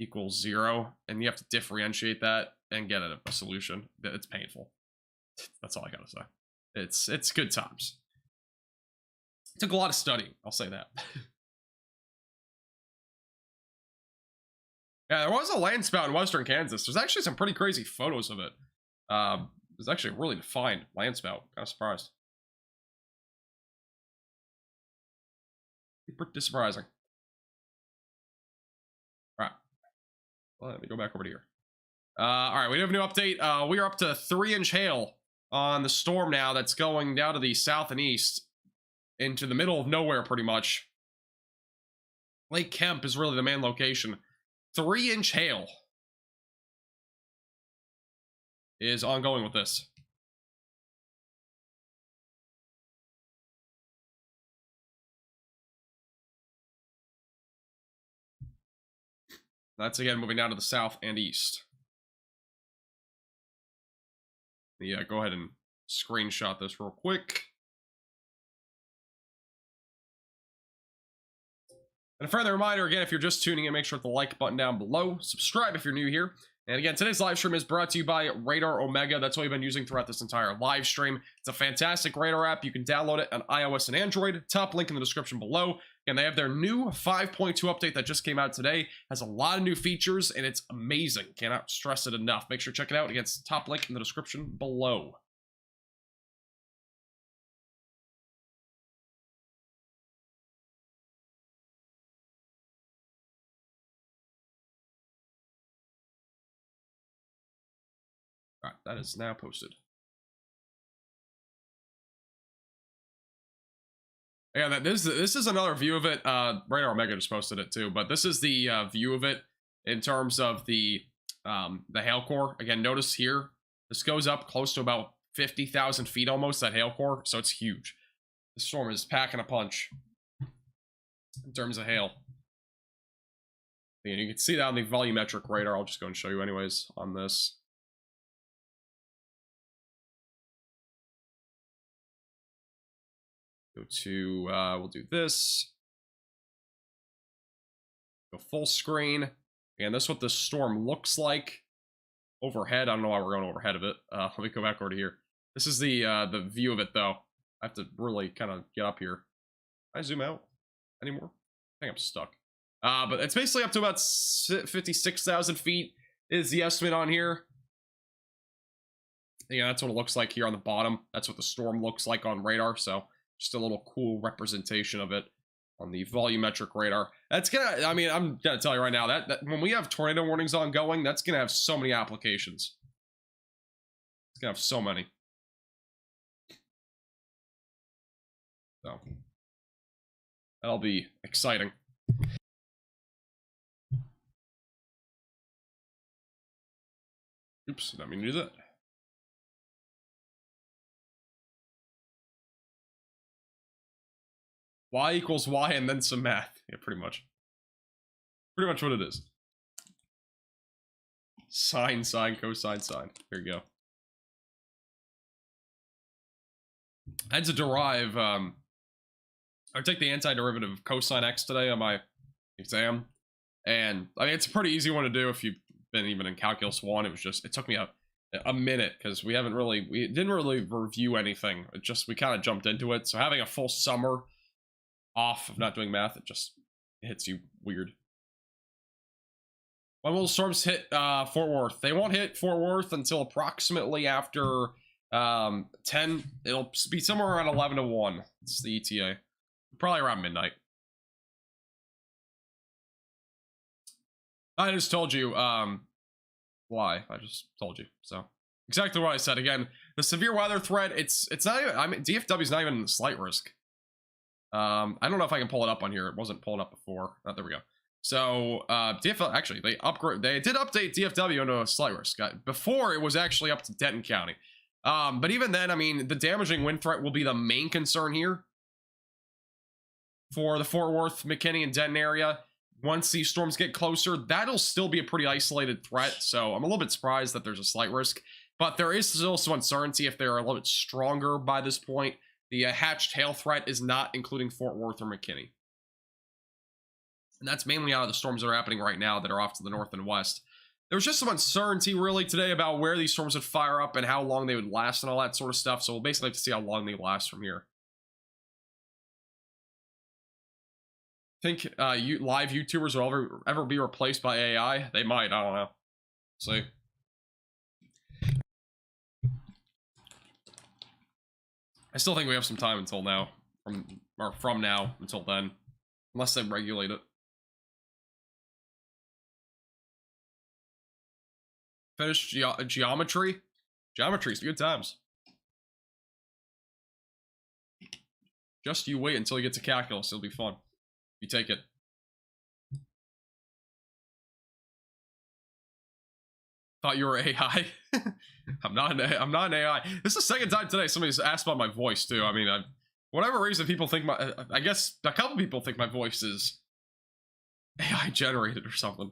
equals 0, and you have to differentiate that and get a solution. It's painful. That's all I gotta say. It's good times. It took a lot of studying, I'll say that. Yeah, there was a land spout in western Kansas. There's actually some pretty crazy photos of it. It was actually a really defined land spout. Kind of surprised. Pretty surprising. All right. Well, let me go back over to here. All right, we have a new update. We are up to 3-inch hail on the storm now that's going down to the south and east into the middle of nowhere, pretty much. Lake Kemp is really the main location. 3-inch hail is ongoing with this. That's again moving down to the south and east. Yeah, go ahead and screenshot this real quick. And a further reminder, again, if you're just tuning in, make sure to hit the like button down below. Subscribe if you're new here. And again, today's live stream is brought to you by Radar Omega. That's what we've been using throughout this entire live stream. It's a fantastic radar app. You can download it on iOS and Android. Top link in the description below. And they have their new 5.2 update that just came out today. Has a lot of new features, and it's amazing. Cannot stress it enough. Make sure to check it out. Again, it's top link in the description below. All right, that is now posted. Yeah, this is another view of it. Radar Omega just posted it too, but this is the view of it in terms of the hail core. Again, notice here, this goes up close to about 50,000 feet almost, that hail core, so it's huge. The storm is packing a punch in terms of hail. And you can see that on the volumetric radar. I'll just go and show you anyways on this. Go to, we'll do this. Go full screen. And this is what the storm looks like. overhead. I don't know why we're going overhead of it. Let me go back over to here. This is the view of it, though. I have to really kind of get up here. Can I zoom out anymore? I think I'm stuck. But it's basically up to about 56,000 feet is the estimate on here. Yeah, that's what it looks like here on the bottom. That's what the storm looks like on radar. So just a little cool representation of it on the volumetric radar. That's gonna, I mean, I'm gonna tell you right now that when we have tornado warnings ongoing, that's gonna have so many applications. It's gonna have so many. So that'll be exciting. Oops, didn't mean to do that. Y equals Y and then some math. Yeah, pretty much. Pretty much what it is. Sine, sine, cosine, sine. There you go. I had to derive, I took the antiderivative of cosine x today on my exam. And, I mean, it's a pretty easy one to do if you've been even in Calculus 1. It was just, it took me a minute, because we didn't really review anything. It just, we kind of jumped into it. So having a full summer off of not doing math, it just hits you weird. When will the storms hit Fort Worth? They won't hit Fort Worth until approximately after 10. It'll be somewhere around 11 to 1. It's the ETA. Probably around midnight. I just told you why. I just told you. So exactly what I said. Again, the severe weather threat, it's not even, I mean, DFW is not even a slight risk. I don't know if I can pull it up on here. It wasn't pulling up before. Oh, there we go. So DFW, actually, they did update DFW into a slight risk. Before, it was actually up to Denton County. But even then, I mean, the damaging wind threat will be the main concern here for the Fort Worth, McKinney, and Denton area. Once these storms get closer, that'll still be a pretty isolated threat. So I'm a little bit surprised that there's a slight risk, but there is still some uncertainty if they're a little bit stronger by this point. The hatched hail threat is not including Fort Worth or McKinney. And that's mainly out of the storms that are happening right now that are off to the north and west. There was just some uncertainty really today about where these storms would fire up and how long they would last and all that sort of stuff. So we'll basically have to see how long they last from here. Think live YouTubers will ever be replaced by AI? They might, I don't know. See. I still think we have some time until now, from now until then, unless they regulate it. Finish geometry. Geometry's good times. Just you wait until you get to calculus. It'll be fun. You take it. Thought you were AI. I'm not an AI. This is the second time today somebody's asked about my voice too. I mean, whatever reason people think I guess a couple people think my voice is AI generated or something.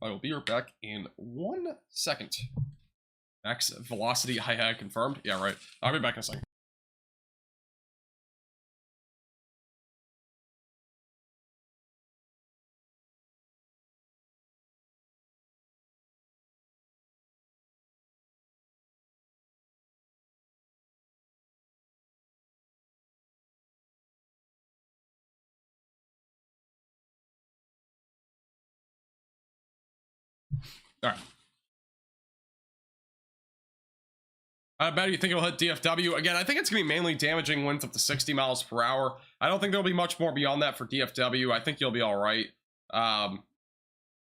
I will be right back in 1 second. Max velocity, I had confirmed. Yeah, right. I'll be back in a second. All right. How bad do you think it'll hit DFW? Again, I think it's going to be mainly damaging winds up to 60 miles per hour. I don't think there'll be much more beyond that for DFW. I think you'll be all right.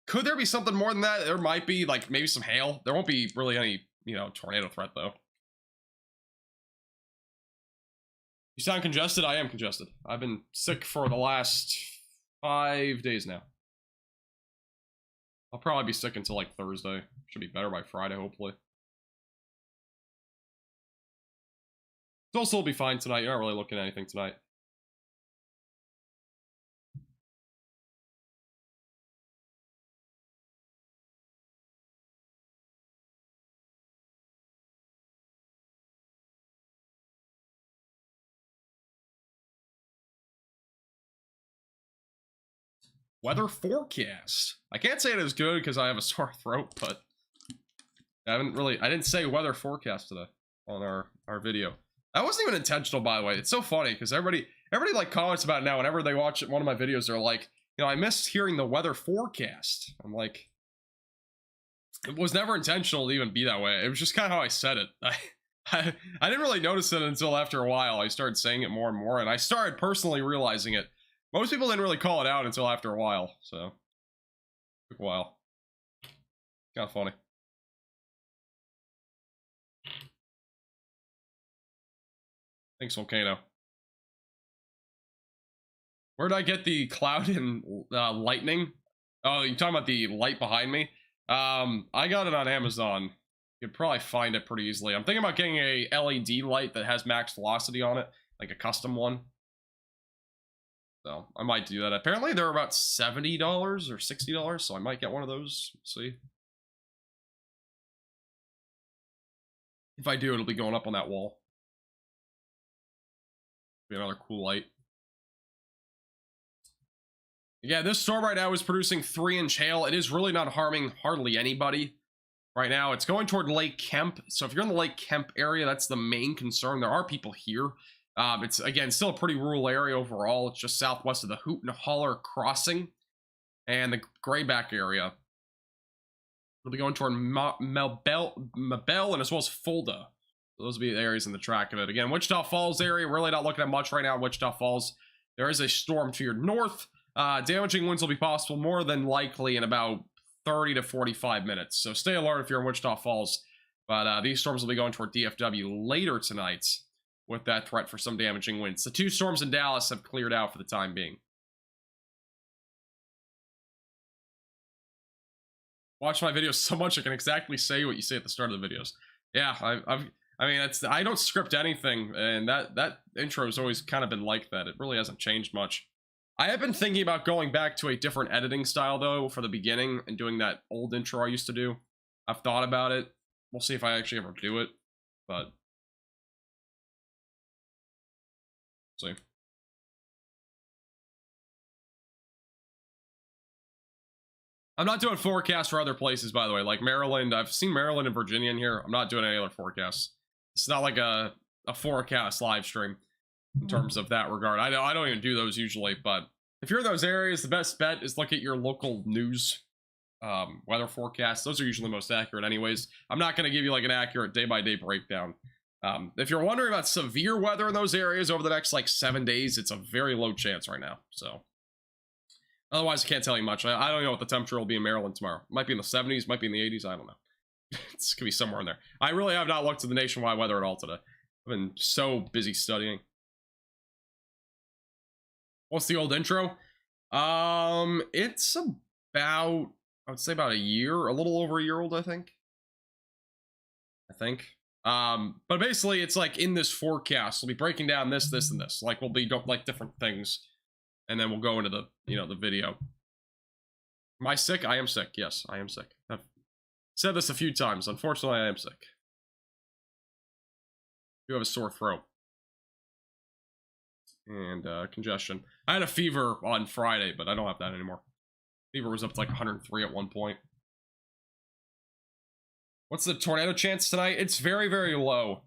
Could there be something more than that? There might be, like, maybe some hail. There won't be really any, you know, tornado threat, though. You sound congested? I am congested. I've been sick for the last 5 days now. I'll probably be sick until, like, Thursday. Should be better by Friday, hopefully. It'll still be fine tonight. You're not really looking at anything tonight. weather forecast. I can't say it is good because I have a sore throat, but I didn't say weather forecast today on our video. That wasn't even intentional, by the way. It's so funny because everybody like comments about it now. Whenever they watch one of my videos, they're like, you know, I missed hearing the weather forecast. I'm like, it was never intentional to even be that way. It was just kind of how I said it. I didn't really notice it until after a while. I started saying it more and more, and I started personally realizing it. Most people didn't really call it out until after a while, so it took a while. Kind of funny. Thanks, Volcano. Where did I get the cloud and lightning? Oh, you're talking about the light behind me? I got it on Amazon. You could probably find it pretty easily. I'm thinking about getting a LED light that has max velocity on it, like a custom one. So I might do that. Apparently they're about $70 or $60, so I might get one of those. See. If I do, it'll be going up on that wall. Be another cool light. Yeah, this storm right now is producing 3-inch hail. It is really not harming hardly anybody right now. It's going toward Lake Kemp. So if you're in the Lake Kemp area, that's the main concern. There are people here. It's, again, still a pretty rural area overall. It's just southwest of the Hoot and Holler crossing and the Grayback area. We'll be going toward Mabel and as well as Fulda. So those will be the areas in the track of it. Again, Wichita Falls area, really not looking at much right now in Wichita Falls. There is a storm to your north. Damaging winds will be possible more than likely in about 30 to 45 minutes. So stay alert if you're in Wichita Falls. But these storms will be going toward DFW later tonight with that threat for some damaging winds. The 2 storms in Dallas have cleared out for the time being. Watch my videos so much I can exactly say what you say at the start of the videos. Yeah, I mean, I don't script anything, and that intro has always kind of been like that. It really hasn't changed much. I have been thinking about going back to a different editing style, though, for the beginning, and doing that old intro I used to do. I've thought about it. We'll see if I actually ever do it, but see. I'm not doing forecasts for other places, by the way. Like Maryland, I've seen Maryland and Virginia in here. I'm not doing any other forecasts. It's not like a forecast live stream in terms of that regard. I don't even do those usually, but if you're in those areas, the best bet is look at your local news weather forecasts. Those are usually most accurate anyways. I'm not going to give you like an accurate day-by-day breakdown. If you're wondering about severe weather in those areas over the next like 7 days, it's a very low chance right now. So otherwise, I can't tell you much. I don't know what the temperature will be in Maryland tomorrow. It might be in the 70s, might be in the 80s. I don't know. It's going to be somewhere in there. I really have not looked at the nationwide weather at all today. I've been so busy studying. What's the old intro? It's about, I would say about a year, a little over a year old, I think. But basically it's like in this forecast, we'll be breaking down this, and this. Like we'll be like different things. And then we'll go into the, the video. Am I sick? I am sick. Yes, I am sick. I've said this a few times. Unfortunately, I am sick. I do have a sore throat. And congestion. I had a fever on Friday, but I don't have that anymore. Fever was up to like 103 at one point. What's the tornado chance tonight? It's very, very low.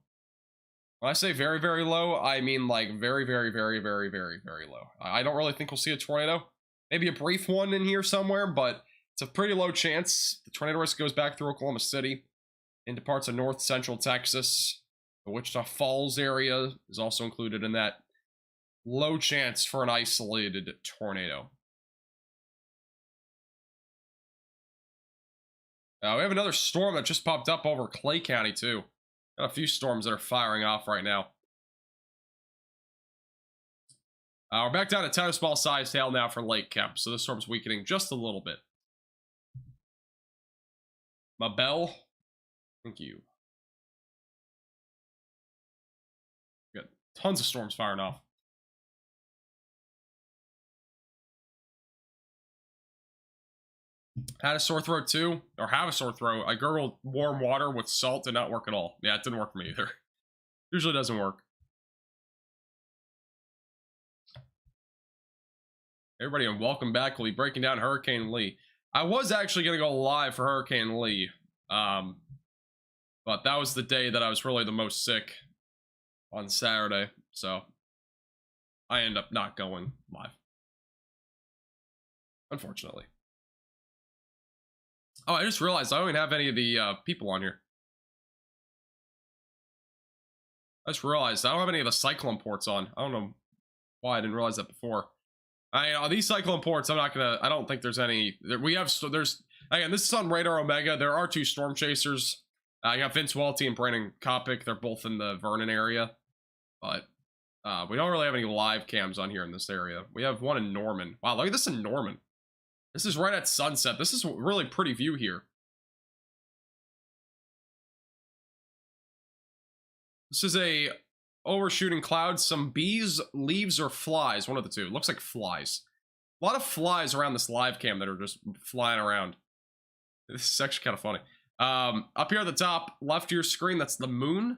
When I say very, very low, I mean like very, very, very, very, very, very low. I don't really think we'll see a tornado. Maybe a brief one in here somewhere, but it's a pretty low chance. The tornado risk goes back through Oklahoma City into parts of north central Texas. The Wichita Falls area is also included in that. Low chance for an isolated tornado. We have another storm that just popped up over Clay County, too. Got a few storms that are firing off right now. We're back down to tennis ball size hail now for Lake Kemp, so this storm's weakening just a little bit. Mabel, thank you. Got tons of storms firing off. Had a sore throat too, or have a sore throat. I gurgled warm water with salt, did not work at all. Yeah, it didn't work for me either. Usually doesn't work. Everybody, and welcome back. We'll be breaking down Hurricane Lee. I was actually going to go live for Hurricane Lee, but that was the day that I was really the most sick on Saturday, so I end up not going live, unfortunately. Oh, I just realized I don't even have any of the people on here. I just realized I don't have any of the cyclone ports on. I don't know why I didn't realize that before. These cyclone ports, I don't think there's any. Again, this is on Radar Omega. There are 2 Storm Chasers. I got Vince Waelti and Brandon Kopic. They're both in the Vernon area. But we don't really have any live cams on here in this area. We have one in Norman. Wow, look at this in Norman. This is right at sunset. This is a really pretty view here. This is a overshooting clouds, some bees, leaves, or flies. One of the two. It looks like flies. A lot of flies around this live cam that are just flying around. This is actually kind of funny. Up here at the top, left of your screen, that's the moon.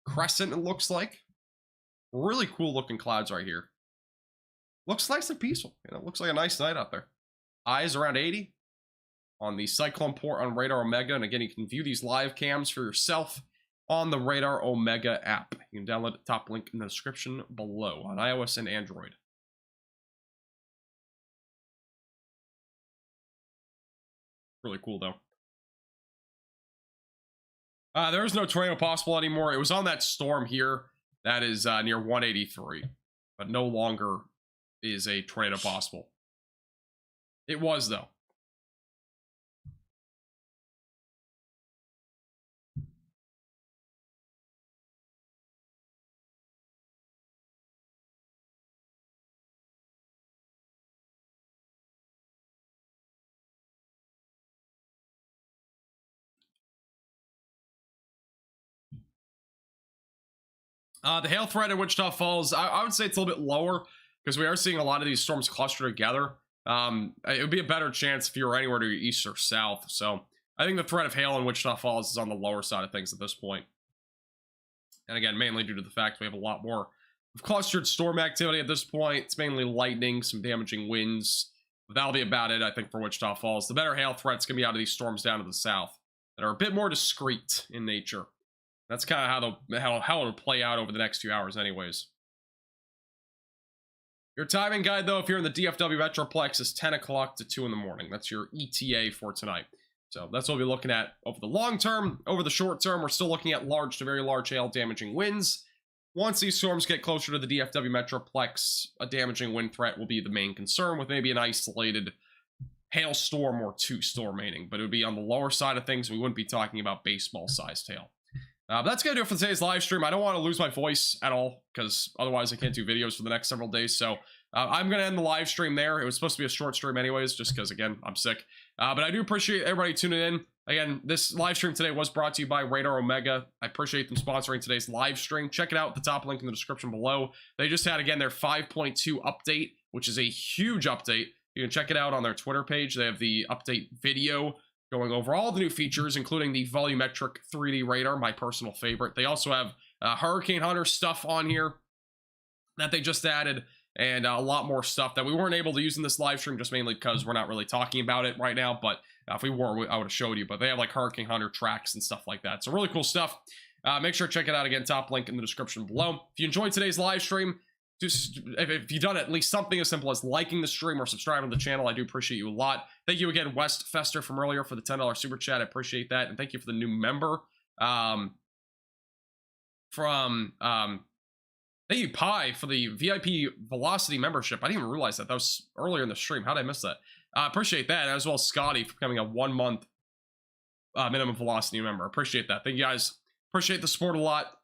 Crescent, it looks like. Really cool looking clouds right here. Looks nice and peaceful. You know, looks like a nice night out there. Eyes around 80 on the cyclone port on Radar Omega. And again, you can view these live cams for yourself on the Radar Omega app. You can download the top link in the description below on iOS and Android. Really cool, though. There is no tornado possible anymore. It was on that storm here that is near 183, but no longer is a tornado possible. It was, though. The hail threat in Wichita Falls, I would say it's a little bit lower because we are seeing a lot of these storms cluster together. It would be a better chance if you were anywhere to your east or south. So I think the threat of hail in Wichita Falls is on the lower side of things at this point. And again, mainly due to the fact we have a lot more of clustered storm activity at this point. It's mainly lightning, some damaging winds. But that'll be about it, I think, for Wichita Falls. The better hail threats can be out of these storms down to the south that are a bit more discreet in nature. That's kind of how it'll play out over the next few hours anyways. Your timing guide, though, if you're in the DFW Metroplex, is 10 o'clock to 2 in the morning. That's your ETA for tonight. So that's what we'll be looking at over the long term. Over the short term, we're still looking at large to very large hail damaging winds. Once these storms get closer to the DFW Metroplex, a damaging wind threat will be the main concern, with maybe an isolated hailstorm or 2 storm remaining. But it would be on the lower side of things. We wouldn't be talking about baseball-sized hail. But that's going to do it for today's live stream. I don't want to lose my voice at all, because otherwise I can't do videos for the next several days. So I'm going to end the live stream there. It was supposed to be a short stream anyways, just because, again, I'm sick. But I do appreciate everybody tuning in. Again, this live stream today was brought to you by Radar Omega. I appreciate them sponsoring today's live stream. Check it out, the top link in the description below. They just had, again, their 5.2 update, which is a huge update. You can check it out on their Twitter page. They have the update video going over all the new features, including the volumetric 3D radar, my personal favorite. They also have Hurricane Hunter stuff on here that they just added, and a lot more stuff that we weren't able to use in this live stream, just mainly because we're not really talking about it right now. But if we were, I would have showed you. But they have like Hurricane Hunter tracks and stuff like that. So really cool stuff. Make sure to check it out again. Top link in the description below. If you enjoyed today's live stream, just if you've done at least something as simple as liking the stream or subscribing to the channel, I do appreciate you a lot. Thank you again, West Fester from earlier, for the $10 super chat. I appreciate that. And thank you for the new member thank you, Pi, for the VIP Velocity membership. I didn't even realize that. That was earlier in the stream. How did I miss that? Appreciate that. As well as Scotty for becoming a 1-month minimum Velocity member. Appreciate that. Thank you guys. Appreciate the support a lot.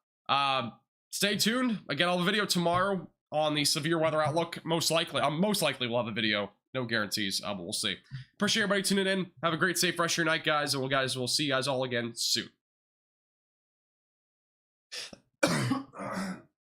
Stay tuned. Again, I'll have a video tomorrow on the severe weather outlook. Most likely we'll have a video. No guarantees, but we'll see. Appreciate everybody tuning in. Have a great, safe rest of your night, guys. And we'll see you guys all again soon.